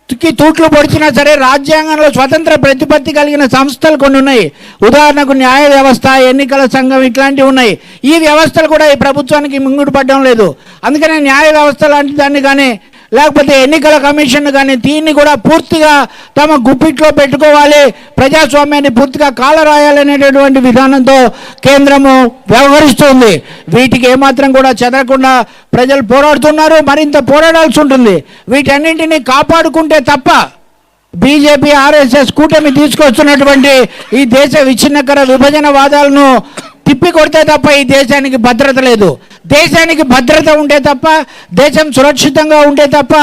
కి తూట్లు పొడిచినా సరే రాజ్యాంగంలో స్వతంత్ర ప్రతిపత్తి కలిగిన సంస్థలు కొన్ని ఉన్నాయి. ఉదాహరణకు న్యాయ వ్యవస్థ, ఎన్నికల సంఘం ఇట్లాంటివి ఉన్నాయి. ఈ వ్యవస్థలు కూడా ఈ ప్రభుత్వానికి మింగుడు పడడం లేదు. అందుకనే న్యాయ వ్యవస్థ లాంటి దాన్ని కానీ లేకపోతే ఎన్నికల కమిషన్ కానీ దీన్ని కూడా పూర్తిగా తమ గుప్పిట్లో పెట్టుకోవాలి, ప్రజాస్వామ్యాన్ని పూర్తిగా కాలరాయాలనేటటువంటి విధానంతో కేంద్రము వ్యవహరిస్తుంది. వీటికి ఏమాత్రం కూడా చెదరకుండా ప్రజలు పోరాడుతున్నారు, మరింత పోరాడాల్సి ఉంటుంది. వీటన్నింటినీ కాపాడుకుంటే తప్ప బీజేపీ ఆర్ఎస్ఎస్ కూటమి తీసుకొస్తున్నటువంటి ఈ దేశ విచ్ఛిన్నకర విభజన వాదాలను తిప్పి కొడితే తప్ప ఈ దేశానికి భద్రత లేదు. దేశానికి భద్రత ఉంటే తప్ప, దేశం సురక్షితంగా ఉంటే తప్ప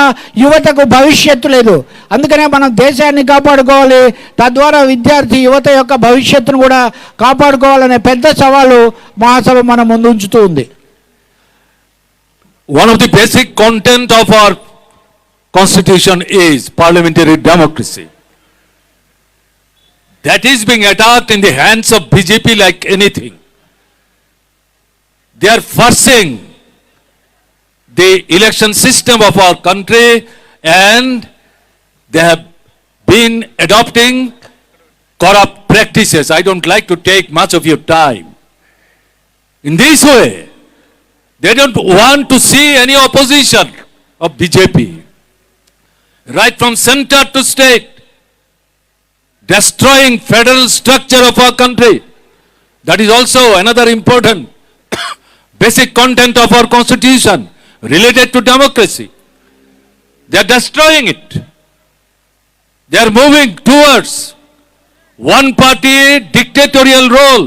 యువతకు భవిష్యత్తు లేదు. అందుకనే మనం దేశాన్ని కాపాడుకోవాలి, తద్వారా విద్యార్థి యువత యొక్క భవిష్యత్తును కూడా కాపాడుకోవాలనే పెద్ద సవాలు మహాసభ మన ముందు ఉంచుతూ ఉంది. One of the basic content of our constitution is parliamentary democracy. That is being attacked in the hands of BJP like anything. They are forcing the election system of our country and they have been adopting corrupt practices. I don't like to take much of your time. In this way, they don't want to see any opposition of BJP. Right from center to state, destroying federal structure of our country. That is also another important basic content of our constitution related to democracy. They are destroying it. They are moving towards one party dictatorial role.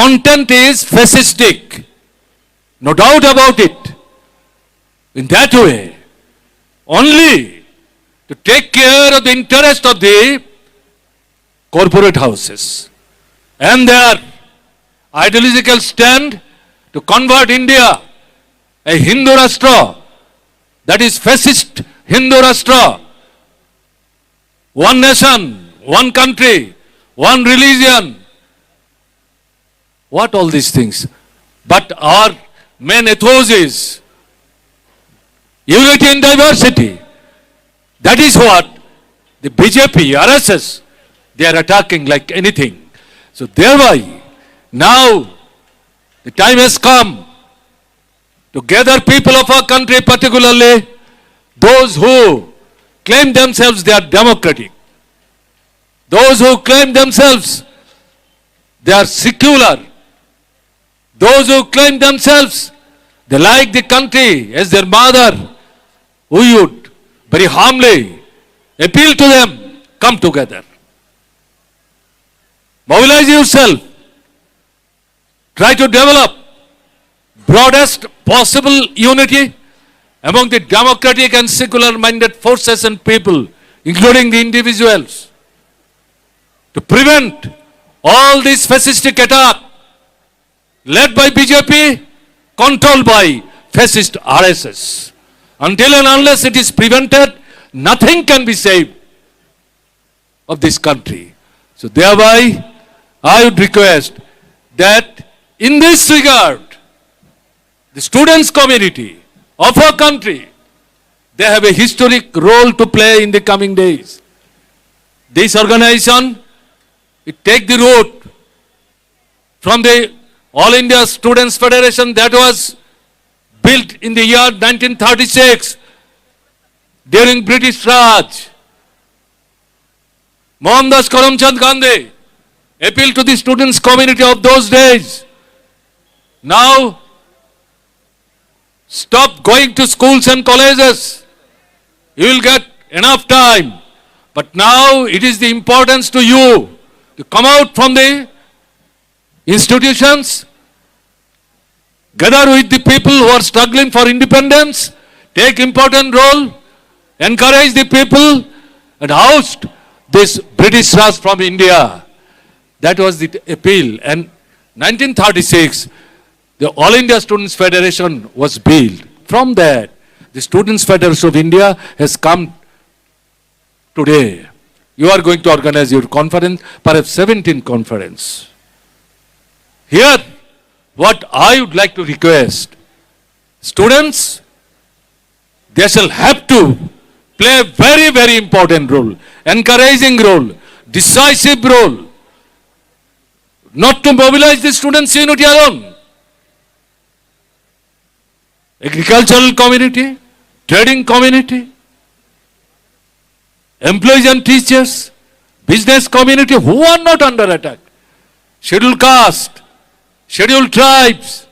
Content is fascistic. No doubt about it. In that way, only to take care of the interest of the corporate houses and their ideological stand to convert India a Hindu Rashtra, that is fascist Hindu Rashtra, one nation, one country, one religion. What all these things? But our main ethos is unity in diversity. That is what the BJP, RSS, they are attacking like anything. So thereby, now the time has come to gather people of our country, particularly those who claim themselves they are democratic, those who claim themselves they are secular, those who claim themselves they like the country as their mother. We would very humbly appeal to them, come together. Mobilize yourself. Try to develop broadest possible unity among the democratic and secular-minded forces and people, including the individuals, to prevent all this fascistic attack led by BJP, controlled by fascist RSS. Until and unless it is prevented, nothing can be saved of this country. So thereby, I would request that in this regard, the students community of our country, they have a historic role to play in the coming days. This organization, it take the route from the All India Students Federation that was built in the year 1936 during British Raj. Mohandas Karamchand Gandhi appealed to the students community of those days. Now, stop going to schools and colleges. You will get enough time. But now it is the importance to you to come out from the institutions, gather with the people who are struggling for independence, take important role, encourage the people and oust this British Raj from India. That was the appeal. And 1936, the All India Students Federation was built. From that, the Students Federation of India has come today. You are going to organize your conference, perhaps 17th conference. Here, what I would like to request, students, they shall have to play a very, very important role, encouraging role, decisive role, not to mobilize the students' unity alone. Agricultural community, trading community, employees and teachers, business community, who are not under attack. Scheduled caste, scheduled tribes,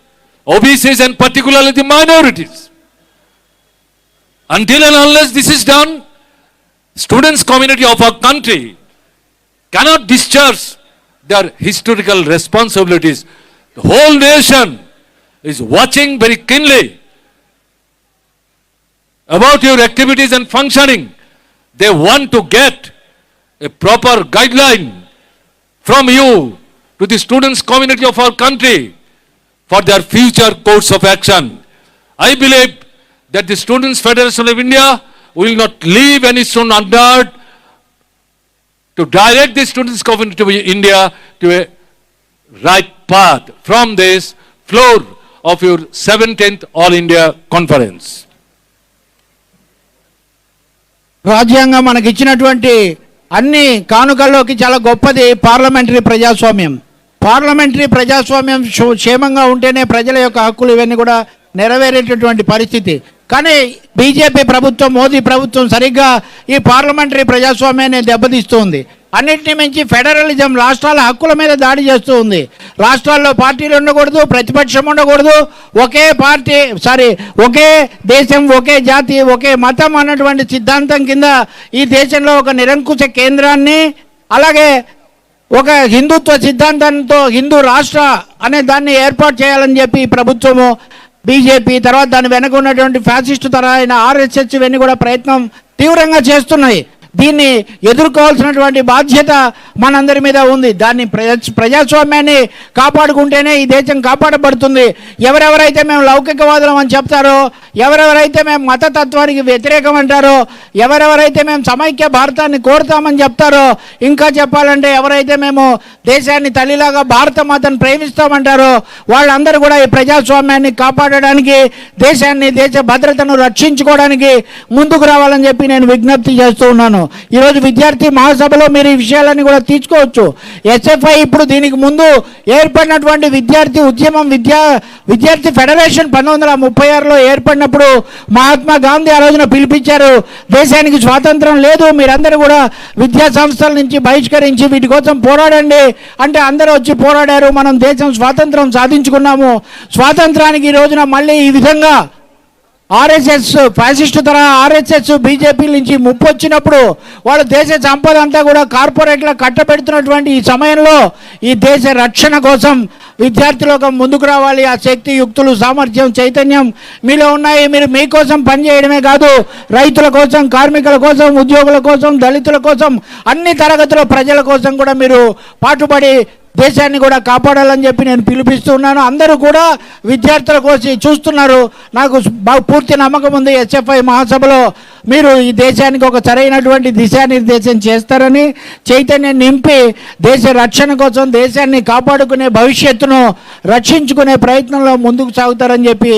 OBCs and particularly the minorities. Until and unless this is done, students' community of our country cannot discharge their historical responsibilities. The whole nation is watching very keenly about your activities and functioning. They want to get a proper guideline from you to the students' community of our country for their future course of action. I believe that the Students' Federation of India will not leave any stone unturned to direct the students' community of India to a right path from this floor of your 17th All India Conference. రాజ్యాంగం మనకి ఇచ్చినటువంటి అన్ని కానుకల్లోకి చాలా గొప్పది parliamentary ప్రజాస్వామ్యం. Parliamentary ప్రజాస్వామ్యం క్షేమంగా ఉంటేనే ప్రజల యొక్క హక్కులు ఇవన్నీ కూడా నెరవేరేటటువంటి పరిస్థితి. కానీ బీజేపీ ప్రభుత్వం, మోదీ ప్రభుత్వం సరిగ్గా ఈ పార్లమెంటరీ ప్రజాస్వామ్యాన్ని దెబ్బతీస్తుంది. అన్నింటినీ మించి ఫెడరలిజం, రాష్ట్రాల హక్కుల మీద దాడి చేస్తూ ఉంది. రాష్ట్రాల్లో పార్టీలు ఉండకూడదు, ప్రతిపక్షం ఉండకూడదు, ఒకే పార్టీ ఒకే దేశం, ఒకే జాతి, ఒకే మతం అన్నటువంటి సిద్ధాంతం కింద ఈ దేశంలో ఒక నిరంకుశ కేంద్రాన్ని, అలాగే ఒక హిందుత్వ సిద్ధాంతంతో హిందూ రాష్ట్ర అనే దాన్ని ఏర్పాటు చేయాలని చెప్పి ప్రభుత్వము, బీజేపీ, తర్వాత దాని వెనక ఉన్నటువంటి ఫ్యాసిస్టు తరహైన ఆర్ఎస్ఎస్ ఇవన్నీ కూడా ప్రయత్నం తీవ్రంగా చేస్తున్నాయి. దీన్ని ఎదుర్కోవాల్సినటువంటి బాధ్యత మనందరి మీద ఉంది. దాన్ని ప్రజాస్వామ్యాన్ని కాపాడుకుంటేనే ఈ దేశం కాపాడబడుతుంది. ఎవరెవరైతే మేము లౌకికవాదులం అని చెప్తారో, ఎవరెవరైతే మేము మతతత్వానికి వ్యతిరేకం అంటారో, ఎవరెవరైతే మేము సమైక్య భారతాన్ని కోరుతామని చెప్తారో, ఇంకా చెప్పాలంటే ఎవరైతే మేము దేశాన్ని తల్లిలాగా భారత మాతను ప్రేమిస్తామంటారో వాళ్ళందరూ కూడా ఈ ప్రజాస్వామ్యాన్ని కాపాడడానికి, దేశాన్ని, దేశ భద్రతను రక్షించుకోవడానికి ముందుకు రావాలని చెప్పి నేను విజ్ఞప్తి చేస్తూ ఉన్నాను. ఈరోజు విద్యార్థి మహాసభలో మీరు ఈ విషయాలన్నీ కూడా తీసుకోవచ్చు. ఎస్ఎఫ్ఐ ఇప్పుడు దీనికి ముందు ఏర్పడినటువంటి విద్యార్థి ఉద్యమం, విద్యార్థి ఫెడరేషన్ 1936లో ఏర్పడినప్పుడు మహాత్మా గాంధీ ఆ రోజున పిలిపించారు, దేశానికి స్వాతంత్రం లేదు, మీరందరూ కూడా విద్యా సంస్థల నుంచి బహిష్కరించి వీటి కోసం పోరాడండి అంటే అందరూ వచ్చి పోరాడారు. మనం దేశం స్వాతంత్రం సాధించుకున్నాము. స్వాతంత్రానికి ఈ రోజున మళ్ళీ ఈ విధంగా ఆర్ఎస్ఎస్, ఫ్యాసిస్టు తరహా ఆర్ఎస్ఎస్, బీజేపీ నుంచి ముప్పు వచ్చినప్పుడు వాళ్ళ దేశ సంపద అంతా కూడా కార్పొరేట్ల కట్టబెడుతున్నటువంటి ఈ సమయంలో ఈ దేశ రక్షణ కోసం విద్యార్థులకు ముందుకు రావాలి. ఆ శక్తి, యుక్తులు, సామర్థ్యం, చైతన్యం మీలో ఉన్నాయి. మీరు మీకోసం పనిచేయడమే కాదు, రైతుల కోసం, కార్మికుల కోసం, ఉద్యోగుల కోసం, దళితుల కోసం, అన్ని తరగతుల ప్రజల కోసం కూడా మీరు పాటుపడి దేశాన్ని కూడా కాపాడాలని చెప్పి నేను పిలిపిస్తున్నాను. అందరూ కూడా విద్యార్థుల కోసం చూస్తున్నారు. నాకు పూర్తి నమ్మకం ఉంది ఎస్ఎఫ్ఐ మహాసభలో మీరు ఈ దేశానికి ఒక సరైనటువంటి దిశానిర్దేశం చేస్తారని, చైతన్యం నింపి దేశ రక్షణ కోసం, దేశాన్ని కాపాడుకునే, భవిష్యత్తును రక్షించుకునే ప్రయత్నంలో ముందుకు సాగుతారని చెప్పి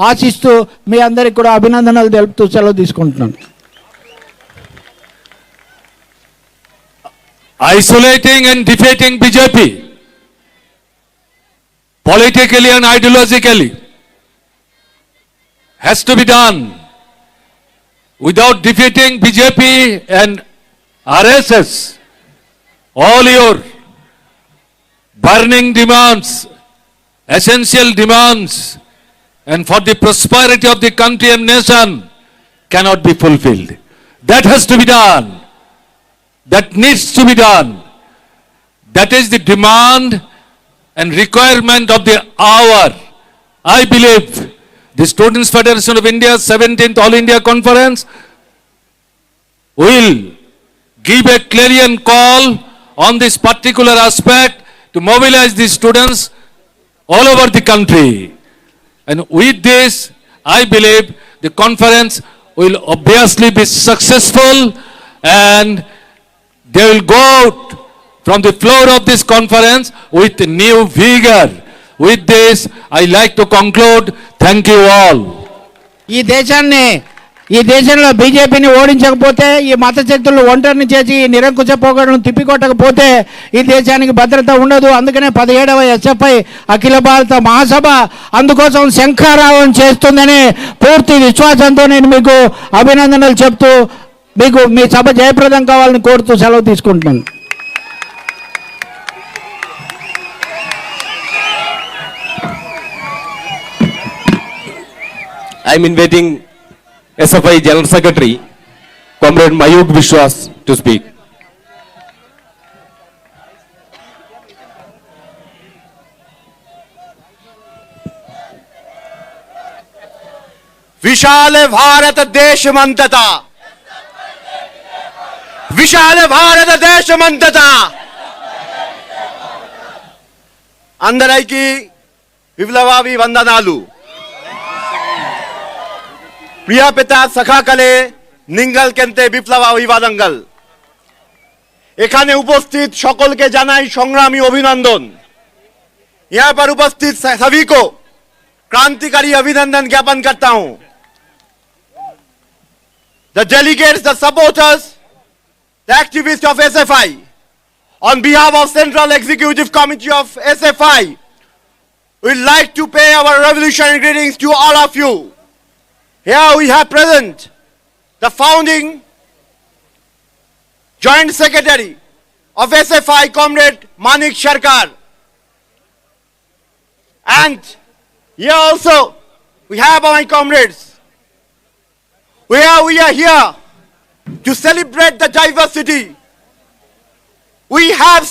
ఆశిస్తూ మీ అందరికీ కూడా అభినందనలు తెలుపుతూ సెలవు తీసుకుంటున్నాను. Isolating and defeating BJP politically and ideologically has to be done. Without defeating BJP and RSS, all your burning demands, essential demands, and for the prosperity of the country and nation cannot be fulfilled. That has to be done. That needs to be done. That is the demand and requirement of the hour. I believe the Students' Federation of India 17th All India Conference will give a clarion call on this particular aspect to mobilize the students all over the country. And with this, I believe the conference will obviously be successful and they will go out from the floor of this conference with new vigor. With this, I like to conclude. Thank you all. ఈ దేశాన్ని ఈ దేశంలో బీజేపీని ఓడించకపోతే, ఈ మత శక్తులు ఒంటరిని చేసి ఈ నిరంకుశ పోకడను తిప్పికొట్టకపోతే ఈ దేశానికి భద్రత ఉండదు. అందుకనే 17వ SFI అఖిల భారత మహాసభ అందుకోసం శంఖారావం చేస్తుందని పూర్తి విశ్వాసంతో నేను మీకు అభినందనలు చెప్తూ మీకు మీ సభ జయప్రదం కావాలని కోరుతూ సెలవు తీసుకుంటున్నాను. I am inviting SFI General Secretary, Comrade Mayuk Vishwas, to speak. विशाल भारत देशमंतता, विशाल भारत देशमंतता अंदरैकी विप्लवावी वंदनालु. प्रिय पिता सखा कले निंगल केंते विप्लव अभिवादंगल. एखाने उपस्थित सकल के जानाई संग्रामी अभिनंदन. यहाँ पर उपस्थित सभी को क्रांतिकारी अभिनंदन ज्ञापन करता हूं. The delegates, the supporters, the activists of SFI, on behalf of Central Executive Committee of SFI, we'd like to pay our revolutionary greetings to all of you. Here we have present the founding Joint Secretary of SFI, Comrade Manik Sharkar. And here also we have my comrades. We are here to celebrate the diversity. We have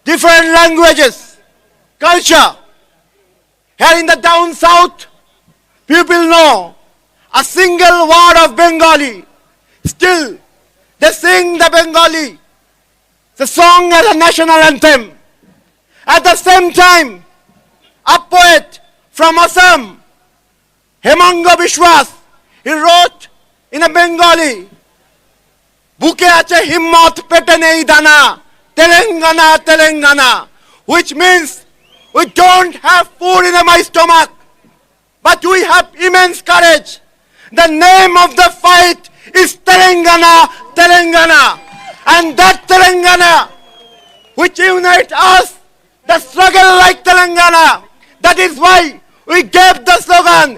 different languages, culture. Here in the down south, people know a single word of Bengali. Still, they sing the Bengali, the song as a national anthem. At the same time, a poet from Assam, Hemanga Vishwas, he wrote in a Bengali, Buke ache himmat pete nei dana, Telangana, Telangana, which means we don't have food in my stomach, but we have immense courage. The name of the fight is Telangana, Telangana. And that Telangana which unites us, the struggle like Telangana. That is why we gave the slogan,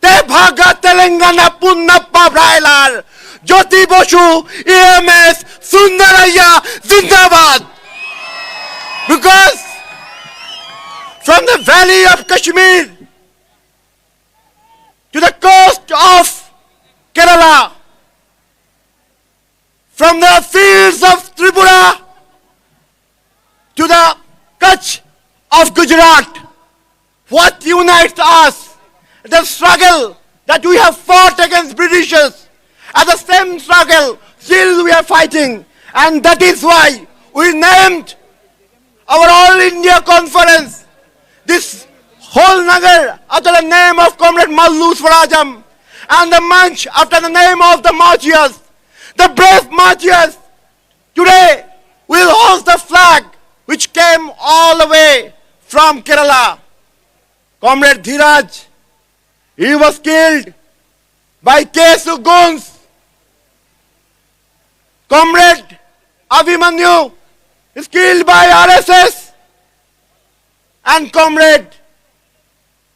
Te Bhaga Telangana Punnappa Brailar, Jyoti Boshu, EMS, Sundaraya, Zindabad. Because from the valley of Kashmir to the coast of Kerala, from the fields of Tripura to the Kutch of Gujarat, what unites us? The struggle that we have fought against Britishers. At the same struggle, still we are fighting. And that is why we named our All India Conference, this whole Nagar, after the name of Comrade Mallu Swarajam, and the Manch after the name of the martyrs, the brave martyrs. Today we'll hoist the flag which came all the way from Kerala. Comrade Dhiraj, he was killed by Kesu Guns. Comrade Abhimanyu is killed by RSS. And Comrade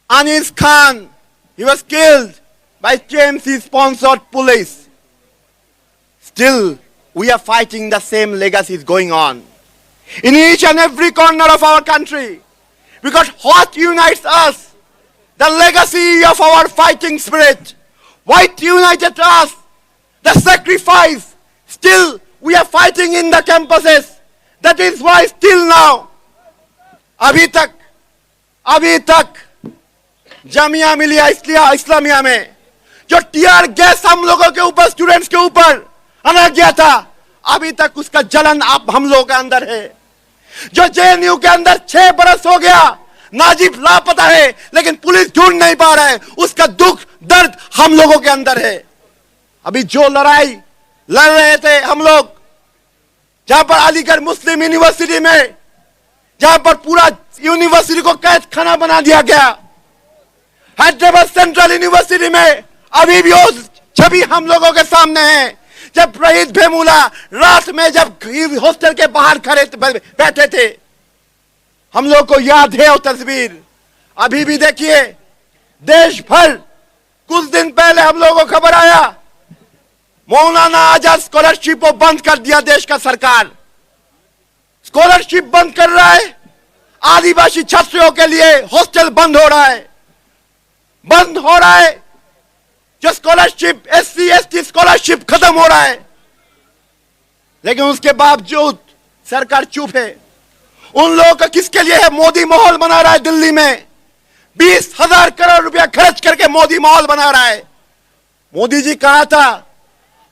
Anis Khan, he was killed by TMC-sponsored police. Still, we are fighting the same legacies going on in each and every corner of our country. Because what unites us? The legacy of our fighting spirit. What united us? The sacrifice. Still, we are fighting in the campuses. That is why still now, अभी तक जामिया मिलिया इस्लामिया में जो TR gas हम लोगों के ऊपर, students के ऊपर आना गया था, अभी तक उसका जलन आप हम लोगों के अंदर है. जो जेएनयू के अंदर 6 बरस हो गया, नाजिब लापता है, लेकिन पुलिस ढूंढ नहीं पा रहा है, उसका दुख दर्द हम लोगों के अंदर है. अभी जो लड़ाई लड़ रहे थे हम लोग, जहां पर अलीगढ़ मुस्लिम यूनिवर्सिटी में, जहां पर पूरा यूनिवर्सिटी को कैद खाना बना दिया गया, हैदराबाद सेंट्रल यूनिवर्सिटी में अभी भी छवि हम लोगों के सामने है। जब रईस भेमुला रात में जब हॉस्टल के बाहर खड़े बैठे थे, हम लोग को याद है वो तस्वीर। अभी भी देखिए, देश भर कुछ दिन पहले हम लोगों को खबर आया, मौलाना आजाद स्कॉलरशिप को बंद कर दिया देश का सरकार। स्कॉलरशिप बंद कर रहा है, आदिवासी छात्रों के लिए हॉस्टल बंद हो रहा है, बंद हो रहा है। जो स्कॉलरशिप SC ST स्कॉलरशिप खत्म हो रहा है, लेकिन उसके बावजूद सरकार चुप है। उन लोगों का किसके लिए है? मोदी माहौल बना रहा है। दिल्ली में 20,000 करोड़ रुपया खर्च करके मोदी माहौल बना रहा है। मोदी जी कहा था,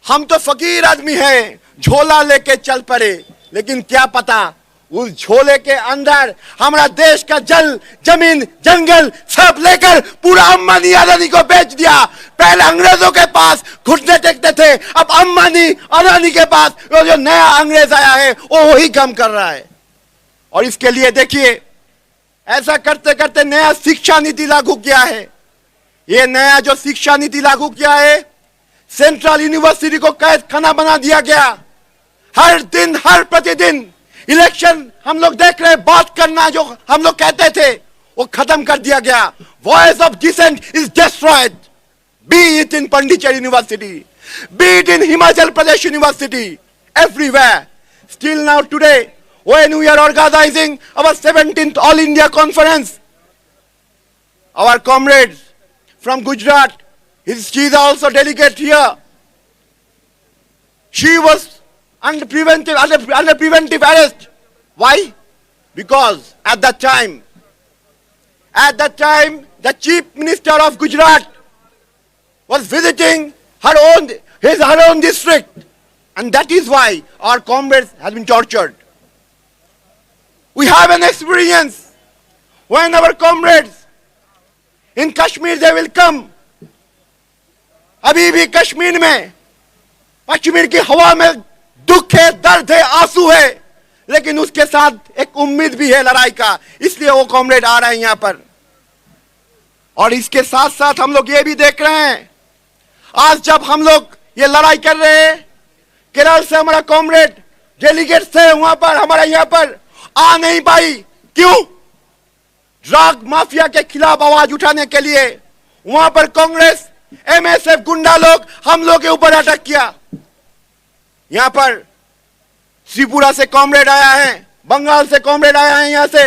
हम तो फकीर आदमी हैं, झोला लेके चल पड़े, लेकिन क्या पता उस झोले के अंदर हमारा देश का जल, जमीन, जंगल सब लेकर पूरा अंबानी अदानी को बेच दिया। पहले अंग्रेजों के पास घुटने टेकते थे, अब अंबानी अदानी के पास वो जो नया अंग्रेज आया है वो वही काम कर रहा है। और इसके लिए देखिए, ऐसा करते करते नया शिक्षा नीति लागू किया है। ये नया जो शिक्षा नीति लागू किया है, सेंट्रल यूनिवर्सिटी को कैद खाना बना दिया गया। हर दिन, हर प्रतिदिन इलेक्शन हम लोग देख रहे हैं, बात करना जो हम लोग कहते थे वो खत्म कर दिया गया। Voice of dissent is destroyed, be it in Pondicherry university, be it in Himachal Pradesh university, everywhere. Still now today when we are organizing our 17th All India Conference, our comrades from Gujarat, she is also delegate here. She was under preventive arrest. Why? Because at that time, the Chief Minister of Gujarat was visiting her own district, and that is why our comrades have been tortured. We have an experience when our comrades in Kashmir, they will come. अभी भी कश्मीर में, कश्मीर की हवा में दुख है, दर्द है, आंसू है, लेकिन उसके साथ एक उम्मीद भी है लड़ाई का। इसलिए वो कॉमरेड आ रहे हैं यहाँ पर। और इसके साथ साथ हम लोग ये भी देख रहे हैं, आज जब हम लोग ये लड़ाई कर रहे हैं, केरल से हमारा कॉमरेड डेलीगेट थे वहां पर, हमारा यहाँ पर आ नहीं पाई। क्यों? ड्रग माफिया के खिलाफ आवाज उठाने के लिए वहां पर कांग्रेस, MSF गुंडा लोग हम लोग के ऊपर अटैक किया। यहां पर त्रिपुरा से कॉमरेड आया है, बंगाल से कॉमरेड आया है, यहां से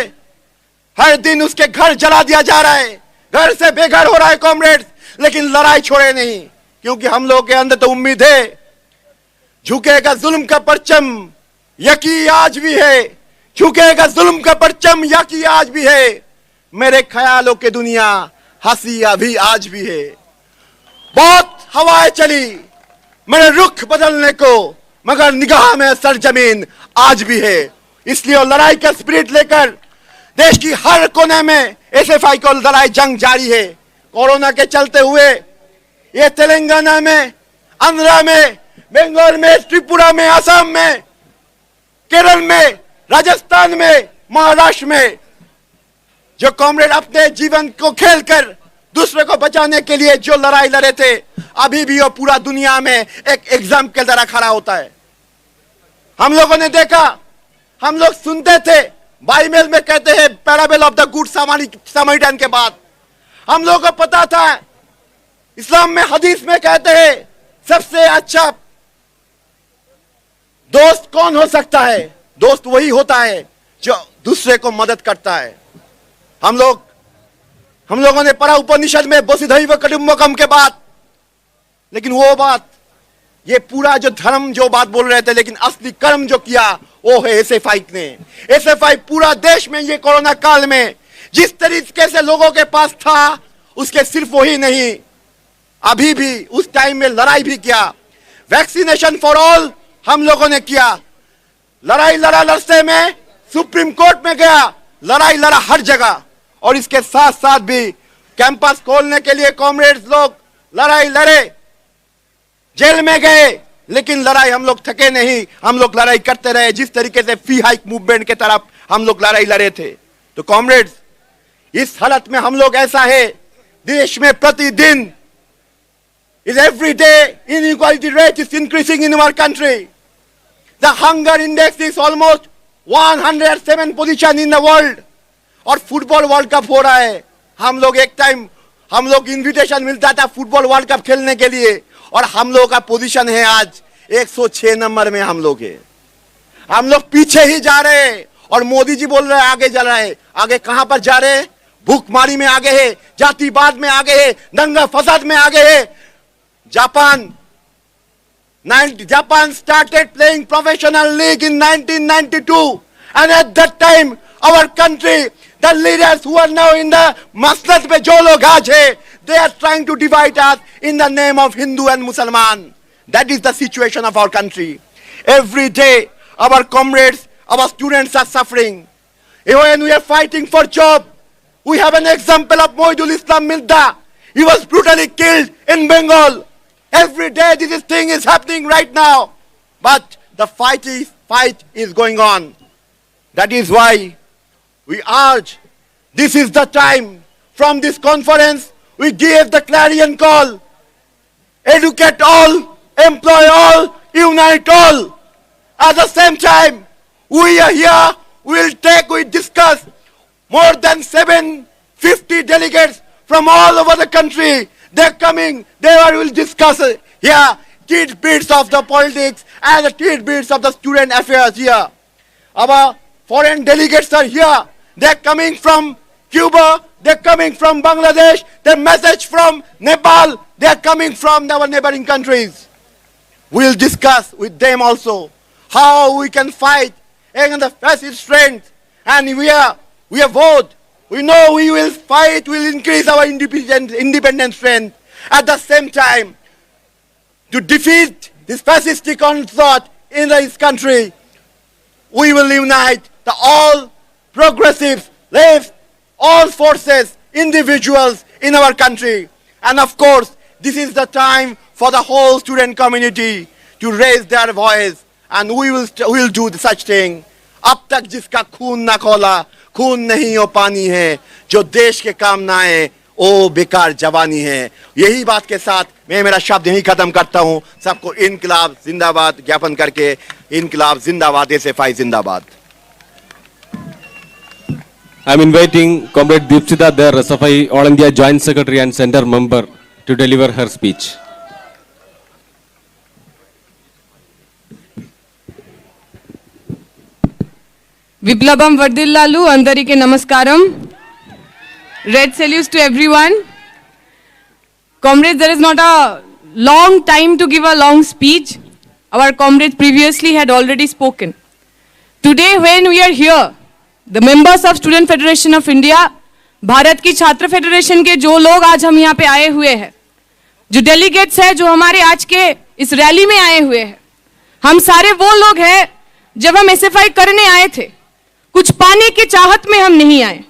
हर दिन उसके घर जला दिया जा रहा है, घर से बेघर हो रहा है कॉमरेड, लेकिन लड़ाई छोड़े नहीं, क्योंकि हम लोग के अंदर तो उम्मीद है। झुकेगा जुल्म का परचम यकी आज भी है, झुकेगा जुल्म का परचम यकी आज भी है, मेरे ख्यालों की दुनिया हंसी अभी आज भी है। बहुत हवाएं चली मेरे रुख बदलने को, मगर निगाह में सरजमीन आज भी है। इसलिए लड़ाई का स्पिरिट लेकर देश की हर कोने में SFI को लड़ाई जंग जारी है। कोरोना के चलते हुए ये तेलंगाना में, आंध्रा में, बंगाल में, त्रिपुरा में, असम में, केरल में, राजस्थान में, महाराष्ट्र में जो कॉमरेड अपने जीवन को खेलकर दूसरे को बचाने के लिए जो लड़ाई लड़े थे, अभी भी वो पूरा दुनिया में एक एग्जाम के तरह खड़ा होता है। हम लोगों ने देखा, हम लोग सुनते थे, बाइबल में कहते हैं पैराबल ऑफ द गुड सामारिटन के बाद हम लोगों को पता था, इस्लाम में हदीस में कहते हैं सबसे अच्छा दोस्त कौन हो सकता है? दोस्त वही होता है जो दूसरे को मदद करता है। हम लोगों ने पढ़ा उपनिषद में वसुधैव कुटुंबकम के बाद, लेकिन वो बात, ये पूरा जो धर्म जो बात बोल रहे थे, लेकिन असली कर्म जो किया वो है SFI ने। SFI पूरा देश में ये कोरोना काल में जिस तरीके से लोगों के पास था, उसके सिर्फ वही नहीं, अभी भी उस टाइम में लड़ाई भी किया। वैक्सीनेशन फॉर ऑल हम लोगों ने किया, लड़ाई लड़ा लड़ते में सुप्रीम कोर्ट में गया, लड़ाई लड़ा हर जगह। और इसके साथ साथ भी कैंपस खोलने के लिए कॉमरेड्स लोग लड़ाई लड़े, जेल में गए, लेकिन लड़ाई हम लोग थके नहीं, हम लोग लड़ाई करते रहे। जिस तरीके से फी हाइक मूवमेंट के तरफ हम लोग लड़ाई लड़े थे। तो कॉमरेड्स, इस हालत में हम लोग ऐसा है, देश में प्रतिदिन is every day inequality rate is increasing in our country. The hunger index is almost 107 position in the world. और फुटबॉल वर्ल्ड कप हो रहा है. हम लोग एक टाइम हम लोग इनविटेशन मिलता था फुटबॉल वर्ल्ड कप खेलने के लिए और हम लोग का पोजीशन है आज 106 नंबर में हम लोग है. हम लोग पीछे ही जा रहे हैं और मोदी जी बोल रहे हैं आगे जा रहे हैं. आगे कहां पर जा रहे हैं? भूखमारी में आगे है, जातिवाद में आगे है, दंगा फसाद में आगे है. Japan started playing professional league in 1992 and at that time our country, the leaders who are now in the masnad pe jo log aaj hai, they are trying to divide us in the name of Hindu and Musliman. That is the situation of our country. Every day our comrades, our students are suffering. When we are fighting for job, we have an example of Mohidul Islam Mirza. He was brutally killed in Bengal. Every day this thing is happening right now. But the fight is going on. That is why we urge, this is the time. From this conference, we give the clarion call. Educate all, employ all, unite all. At the same time, we are here, we discuss more than 750 delegates from all over the country. They're coming, they will discuss here tidbits of the politics and the tidbits of the student affairs here. Our foreign delegates are here. They're coming from Cuba, they're coming from Bangladesh, their message from Nepal, they're coming from our neighboring countries. We'll discuss with them also how we can fight against the fascist strength. And we are vote. We know we will fight, we'll increase our independent strength. At the same time, to defeat this fascistic onslaught in this country, we will unite all progressives, left, all forces, individuals in our country. And of course, this is the time for the whole student community to raise their voice. And we will do such thing. अब तक जिसका खून ना खोला, खून नहीं हो पानी है, जो देश के काम ना आए, ओ बेकार जवानी है. यही बात के साथ मैं मेरा शब्द यहीं खत्म करता हूं. सबको इनकलाब जिंदाबाद ज्ञापन करके, इनकलाब जिंदाबाद, SFI जिंदाबाद. I am inviting Comrade Deepsita Dar, SFI All India Joint Secretary and Center Member, to deliver her speech. Viplabam Vardillalu, Andarike Namaskaram. Red salutes to everyone. Comrades, there is not a long time to give a long speech. Our comrades previously had already spoken. Today when we are here, the members of Student Federation of India, Bharat की छात्र federation के जो लोग आज हम यहाँ पे आए हुए हैं, जो डेलीगेट्स हैं जो हमारे आज के इस रैली में आए हुए हैं, हम सारे वो लोग हैं जब हम SFI करने आए थे, कुछ पाने की चाहत में हम नहीं आए.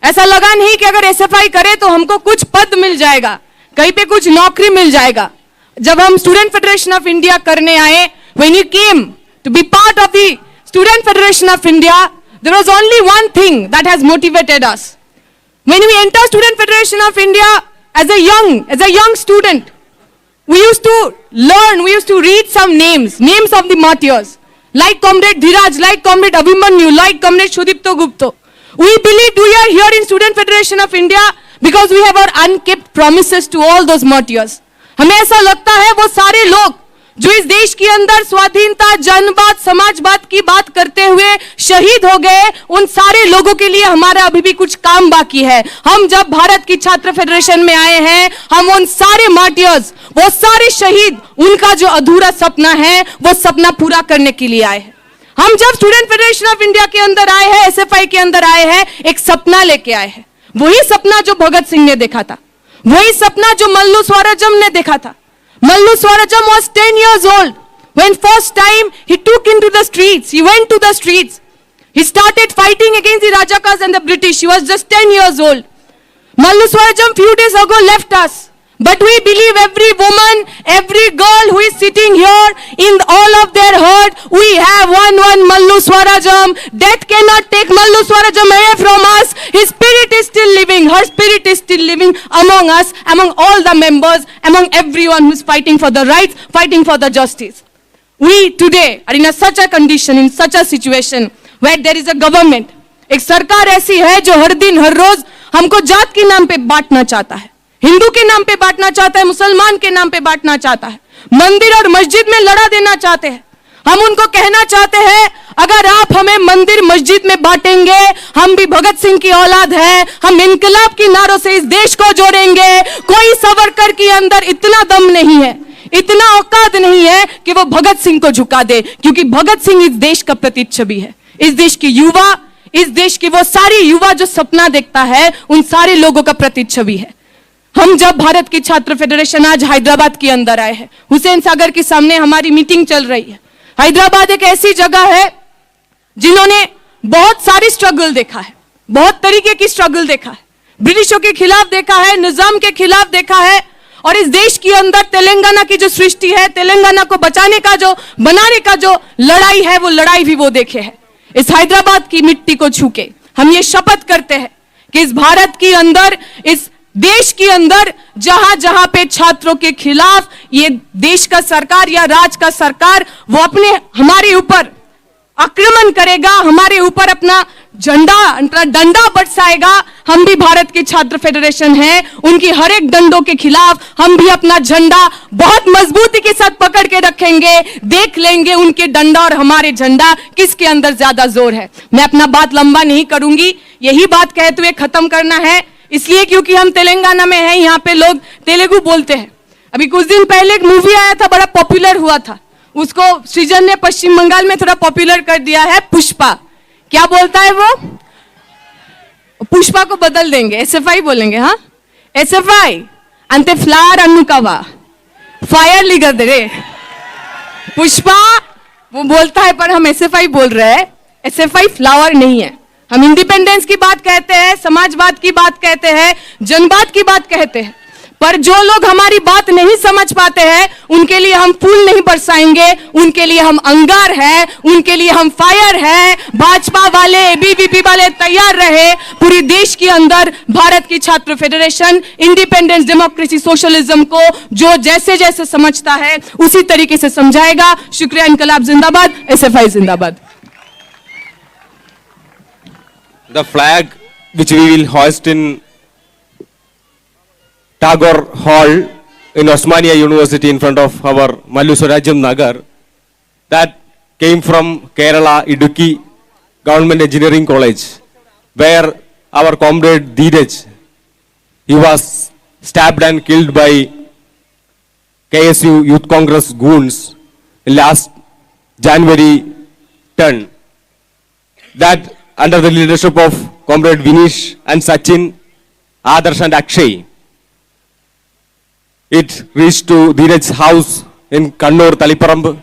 ऐसा लगा नहीं कि अगर SFI करे तो हमको कुछ पद मिल जाएगा, कहीं पे कुछ नौकरी मिल जाएगा. जब हम स्टूडेंट फेडरेशन ऑफ इंडिया करने आए, when you came to be part of the Student Federation of India, there was only one thing that has motivated us. When we enter Student Federation of India as a young student, we used to learn, we used to read some names of the martyrs, like Comrade Dhiraj, like Comrade Abhimanyu, like Comrade Shudipto Gupta. We believed we are here in Student Federation of India because we have our unkept promises to all those martyrs. हमें ऐसा लगता है वो सारे लोग जो इस देश के अंदर स्वाधीनता, जनवाद, समाजवाद की बात करते हुए शहीद हो गए, उन सारे लोगों के लिए हमारा अभी भी कुछ काम बाकी है. हम जब भारत की छात्र फेडरेशन में आए हैं, हम उन सारे मार्टियर्स, वो सारे शहीद, उनका जो अधूरा सपना है, वो सपना पूरा करने के लिए आए हैं. हम जब स्टूडेंट फेडरेशन ऑफ इंडिया के अंदर आए हैं, SFI के अंदर आए हैं, एक सपना लेके आए हैं. वही सपना जो भगत सिंह ने देखा था, वही सपना जो मल्लू स्वराजम ने देखा था. Mallu Swarajam was 10 years old when first time he took into the streets. He went to the streets. He started fighting against the Rajakas and the British. He was just 10 years old. Mallu Swarajam few days ago left us. But we believe every woman, every girl who is sitting here, in all of their heart, we have one Mallu Swarajam. Death cannot take Mallu Swarajam away from us. His spirit is still living. Her spirit is still living among us, among all the members, among everyone who is fighting for the rights, fighting for the justice. We today are in such a condition, in such a situation where there is a government. एक सरकार ऐसी है जो हर दिन हर रोज हमको जात के नाम पे बांटना चाहता है, हिंदू के नाम पे बांटना चाहता है, मुसलमान के नाम पे बांटना चाहता है, मंदिर और मस्जिद में लड़ा देना चाहते हैं। हम उनको कहना चाहते हैं, अगर आप हमें मंदिर मस्जिद में बांटेंगे, हम भी भगत सिंह की औलाद है, हम इनकलाब की नारों से इस देश को जोड़ेंगे। कोई सावरकर के अंदर इतना दम नहीं है, इतना औकात नहीं है कि वो भगत सिंह को झुका दे, क्योंकि भगत सिंह इस देश का प्रतिच्छवि है, इस देश की युवा, इस देश की वो सारी युवा जो सपना देखता है, उन सारे लोगों का प्रतिच्छवि है। हम जब भारत की छात्र फेडरेशन आज हैदराबाद के अंदर आए हैं, हुसैन सागर के सामने हमारी मीटिंग चल रही है। हैदराबाद एक ऐसी जगह है जिन्होंने बहुत सारी स्ट्रगल देखा है, बहुत तरीके की स्ट्रगल देखा है, ब्रिटिशों के खिलाफ देखा है, निजाम के खिलाफ देखा है, और इस देश के अंदर तेलंगाना की जो सृष्टि है, तेलंगाना को बचाने का जो, बनाने का जो लड़ाई है, वो लड़ाई भी वो देखे है। इस हैदराबाद की मिट्टी को छूके हम ये शपथ करते हैं कि इस भारत के अंदर, इस देश के अंदर जहां जहां पे छात्रों के खिलाफ ये देश का सरकार या राज का सरकार वो अपने हमारे ऊपर आक्रमण करेगा, हमारे ऊपर अपना झंडा डंडा बरसाएगा, हम भी भारत की छात्र फेडरेशन है, उनकी हर एक डंडों के खिलाफ हम भी अपना झंडा बहुत मजबूती के साथ पकड़ के रखेंगे। देख लेंगे उनके डंडा और हमारे झंडा किसके अंदर ज्यादा जोर है। मैं अपना बात लंबा नहीं करूंगी, यही बात कहते हुए खत्म करना है, इसलिए क्योंकि हम तेलंगाना में हैं, यहाँ पे लोग तेलुगु बोलते हैं। अभी कुछ दिन पहले एक मूवी आया था, बड़ा पॉपुलर हुआ था, उसको सृजन ने पश्चिम बंगाल में थोड़ा पॉपुलर कर दिया है, पुष्पा। क्या बोलता है वो? पुष्पा को बदल देंगे, SFI बोलेंगे। हाँ, SFI अंते फ्लावर अन्नुकावा फायर लिगर दे रे। पुष्पा वो बोलता है, पर हम SFI बोल रहे हैं। SFI फ्लावर नहीं है। हम इंडिपेंडेंस की बात कहते हैं, समाजवाद की बात कहते हैं, जनवाद की बात कहते हैं, पर जो लोग हमारी बात नहीं समझ पाते हैं, उनके लिए हम फूल नहीं बरसाएंगे, उनके लिए हम अंगार है, उनके लिए हम फायर है। भाजपा वाले, ABVP वाले तैयार रहे, पूरी देश के अंदर भारत की छात्र फेडरेशन इंडिपेंडेंस, डेमोक्रेसी, सोशलिज्म को जो जैसे जैसे समझता है उसी तरीके से समझाएगा। शुक्रिया। इनकलाब जिंदाबाद, SFI जिंदाबाद। The flag which we will hoist in Tagore Hall in Osmania University in front of our Mallu Swarajam Nagar, that came from Kerala, Idukki Government Engineering College, where our comrade Dheeraj, he was stabbed and killed by KSU Youth Congress goons last January 10. That under the leadership of comrade Vinish and Sachin, Adarsh and Akshay, it reached to Dheeraj's house in Kannur, Taliparamb.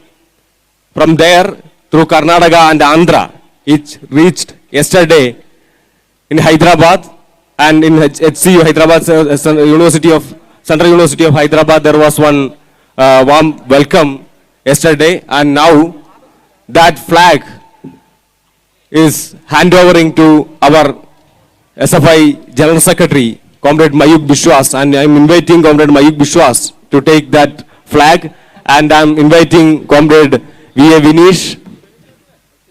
From there, through Karnataka and Andhra, it reached yesterday in Hyderabad, and in HCU, Hyderabad Central University of Hyderabad, there was one warm welcome yesterday, and now that flag is handovering to our SFI General Secretary, Comrade Mayuk Bishwas, and I am inviting Comrade Mayuk Bishwas to take that flag, and I am inviting Comrade V.A. Vinish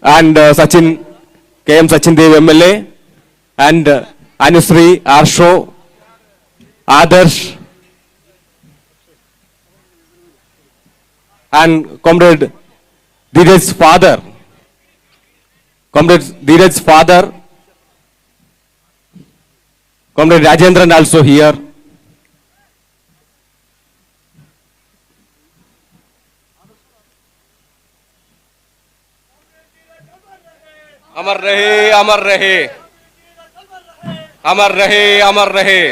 and Sachin, KM Sachin Dev MLA, and Anusri, Arsho, Adarsh, and Comrade Dheeraj's father, Comrade Dheeraj's father, Comrade Rajendran also here. अमर रहे, अमर रहे, अमर रहे, अमर रहे.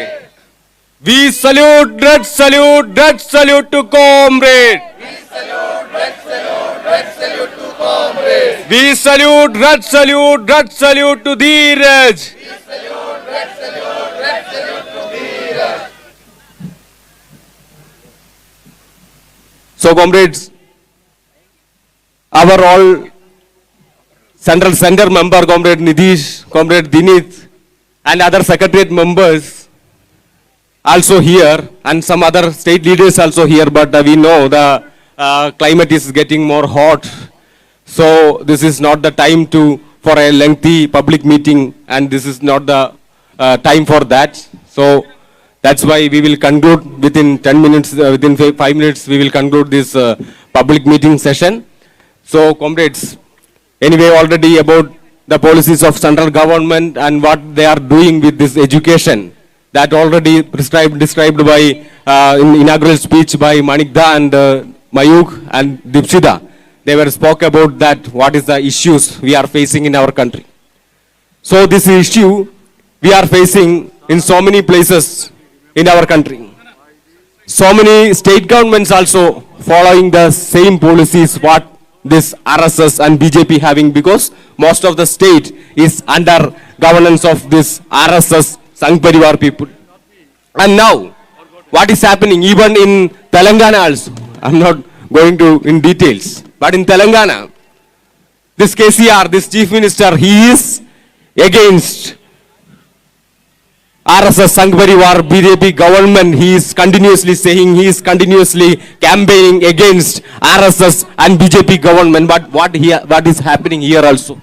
We salute, red salute, red salute to comrade. We salute, red salute, red salute to comrade. We salute, red salute, red salute to Dheeraj. We salute, red salute, red salute to Dheeraj. So comrades, our all central center member, Comrade Nidish, Comrade Dinith, and other secretariat members also here, and some other state leaders also here, but we know the climate is getting more hot. So this is not the time for a lengthy public meeting, and this is not the time for that. So that's why we will conclude within 10 minutes, within 5 minutes, we will conclude this public meeting session. So comrades, anyway, already about the policies of central government and what they are doing with this education, that already described by in inaugural speech by Manikda and Mayuk and Dipsida. They were spoke about that, what is the issues we are facing in our country. So this issue we are facing in so many places in our country. So many state governments also following the same policies what this RSS and BJP having, because most of the state is under governance of this RSS Sangh Parivar people. And now, what is happening even in Telangana also, I'm not going to in details, but in Telangana, this KCR, this chief minister, he is against RSS Sangh Parivar BJP government. He is continuously saying, he is continuously campaigning against RSS and BJP government. But what is happening here also?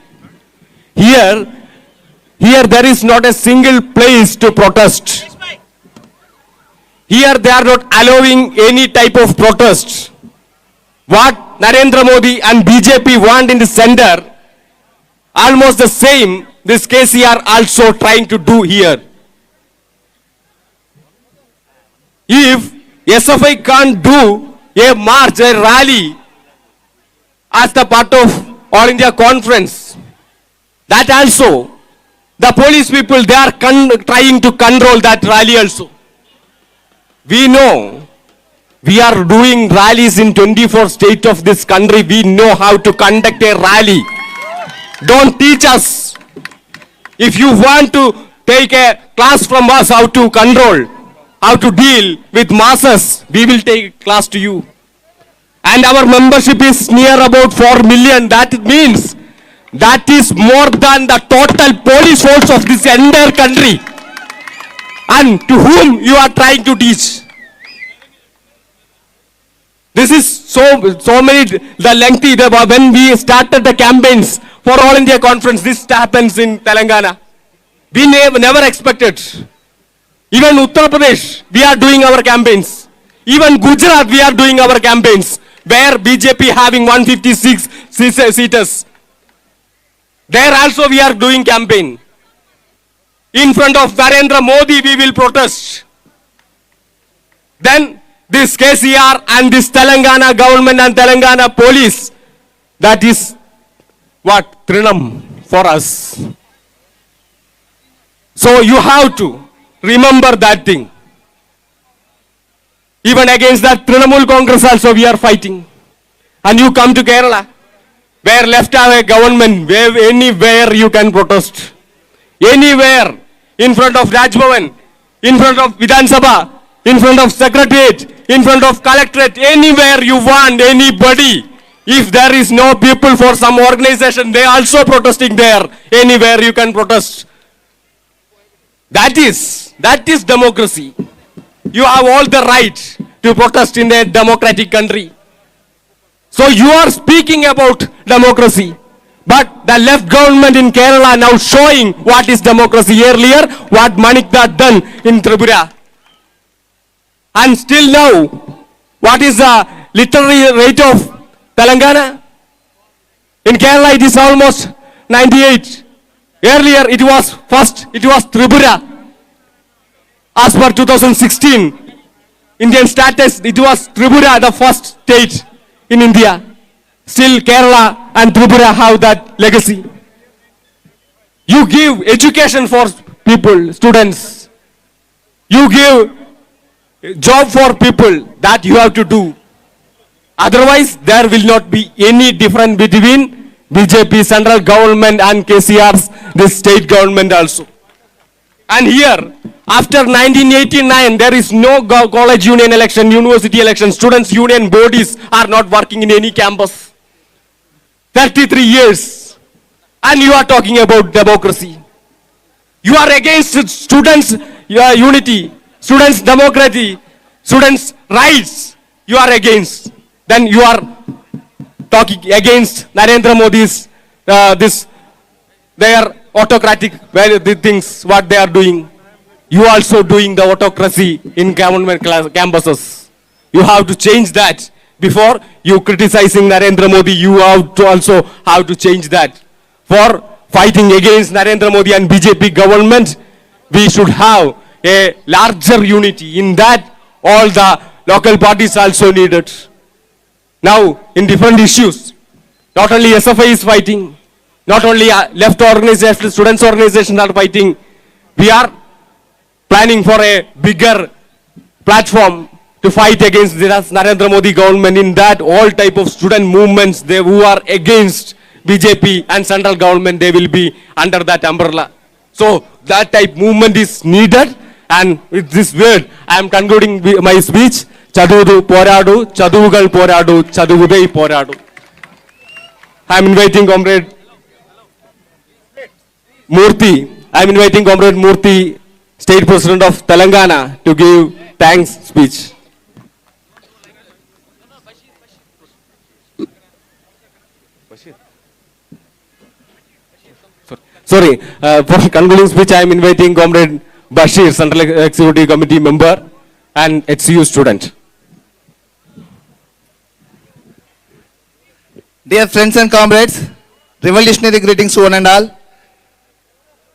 Here there is not a single place to protest. Here they are not allowing any type of protest. What Narendra Modi and BJP want in the center, almost the same this KCR also trying to do here. If SFI can't do a march, a rally as the part of All India Conference, that also, the police people, they are trying to control that rally also. We know, we are doing rallies in 24 states of this country. We know how to conduct a rally. Don't teach us. If you want to take a class from us how to control, how to deal with masses, we will take a class to you. And our membership is near about 4 million. That means that is more than the total police force of this entire country. And to whom you are trying to teach? This is so many, the lengthy, when we started the campaigns for All India Conference, this happens in Telangana. We never expected. Even Uttar Pradesh, we are doing our campaigns. Even Gujarat, we are doing our campaigns, where BJP having 156 seaters. There also we are doing campaign. In front of Narendra Modi, we will protest. Then this KCR and this Telangana government and Telangana police, that is what? Trinam for us. So you have to remember that thing. Even against that Trinamool Congress also we are fighting. And you come to Kerala, where left have a government, where anywhere you can protest. Anywhere, in front of Raj Bhavan, in front of Vidhan Sabha, in front of Secretariat, in front of Collectorate, anywhere you want, anybody. If there is no people for some organization, they also protesting there. Anywhere you can protest. That is democracy. You have all the right to protest in a democratic country. So you are speaking about democracy. But the left government in Kerala now showing what is democracy. Earlier, what Manikda done in Tripura. And still now, what is the literary rate of Telangana? In Kerala, it is almost 98. Earlier, it was Tripura. As per 2016, Indian status, it was Tripura, the first state in India. Still, Kerala and Tripura have that legacy. You give education for people, students. You give job for people, that you have to do. Otherwise, there will not be any difference between BJP, central government and KCR's, this state government also. And here, after 1989, there is no college union election, university election. Students' union bodies are not working in any campus. 33 years. And you are talking about democracy. You are against students' unity, students' democracy, students' rights. You are against. Then you are talking against Narendra Modi's their autocratic things, what they are doing. You also doing the autocracy in government campuses. You have to change that. Before you criticizing Narendra Modi, you have to also have to change that. For fighting against Narendra Modi and BJP government, we should have a larger unity. In that, all the local parties also needed. Now, in different issues, not only SFI is fighting, not only left organization, students organization are fighting, we are planning for a bigger platform to fight against this Narendra Modi government. In that, all type of student movements who are against BJP and central government, they will be under that umbrella. So that type movement is needed. And with this word, I am concluding my speech. Chaduvudu poradu, chaduvugal poradu, chaduvudai poradu. I am inviting Comrade Murthy. I am inviting Comrade Murthy, State President of Telangana, to give thanks speech. Sorry, for concluding speech, I am inviting Comrade Bashir, Central Executive Committee member and HCU student. Dear friends and comrades, revolutionary greetings to one and all.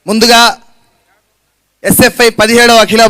ముందుగా SFI 17వ అఖిల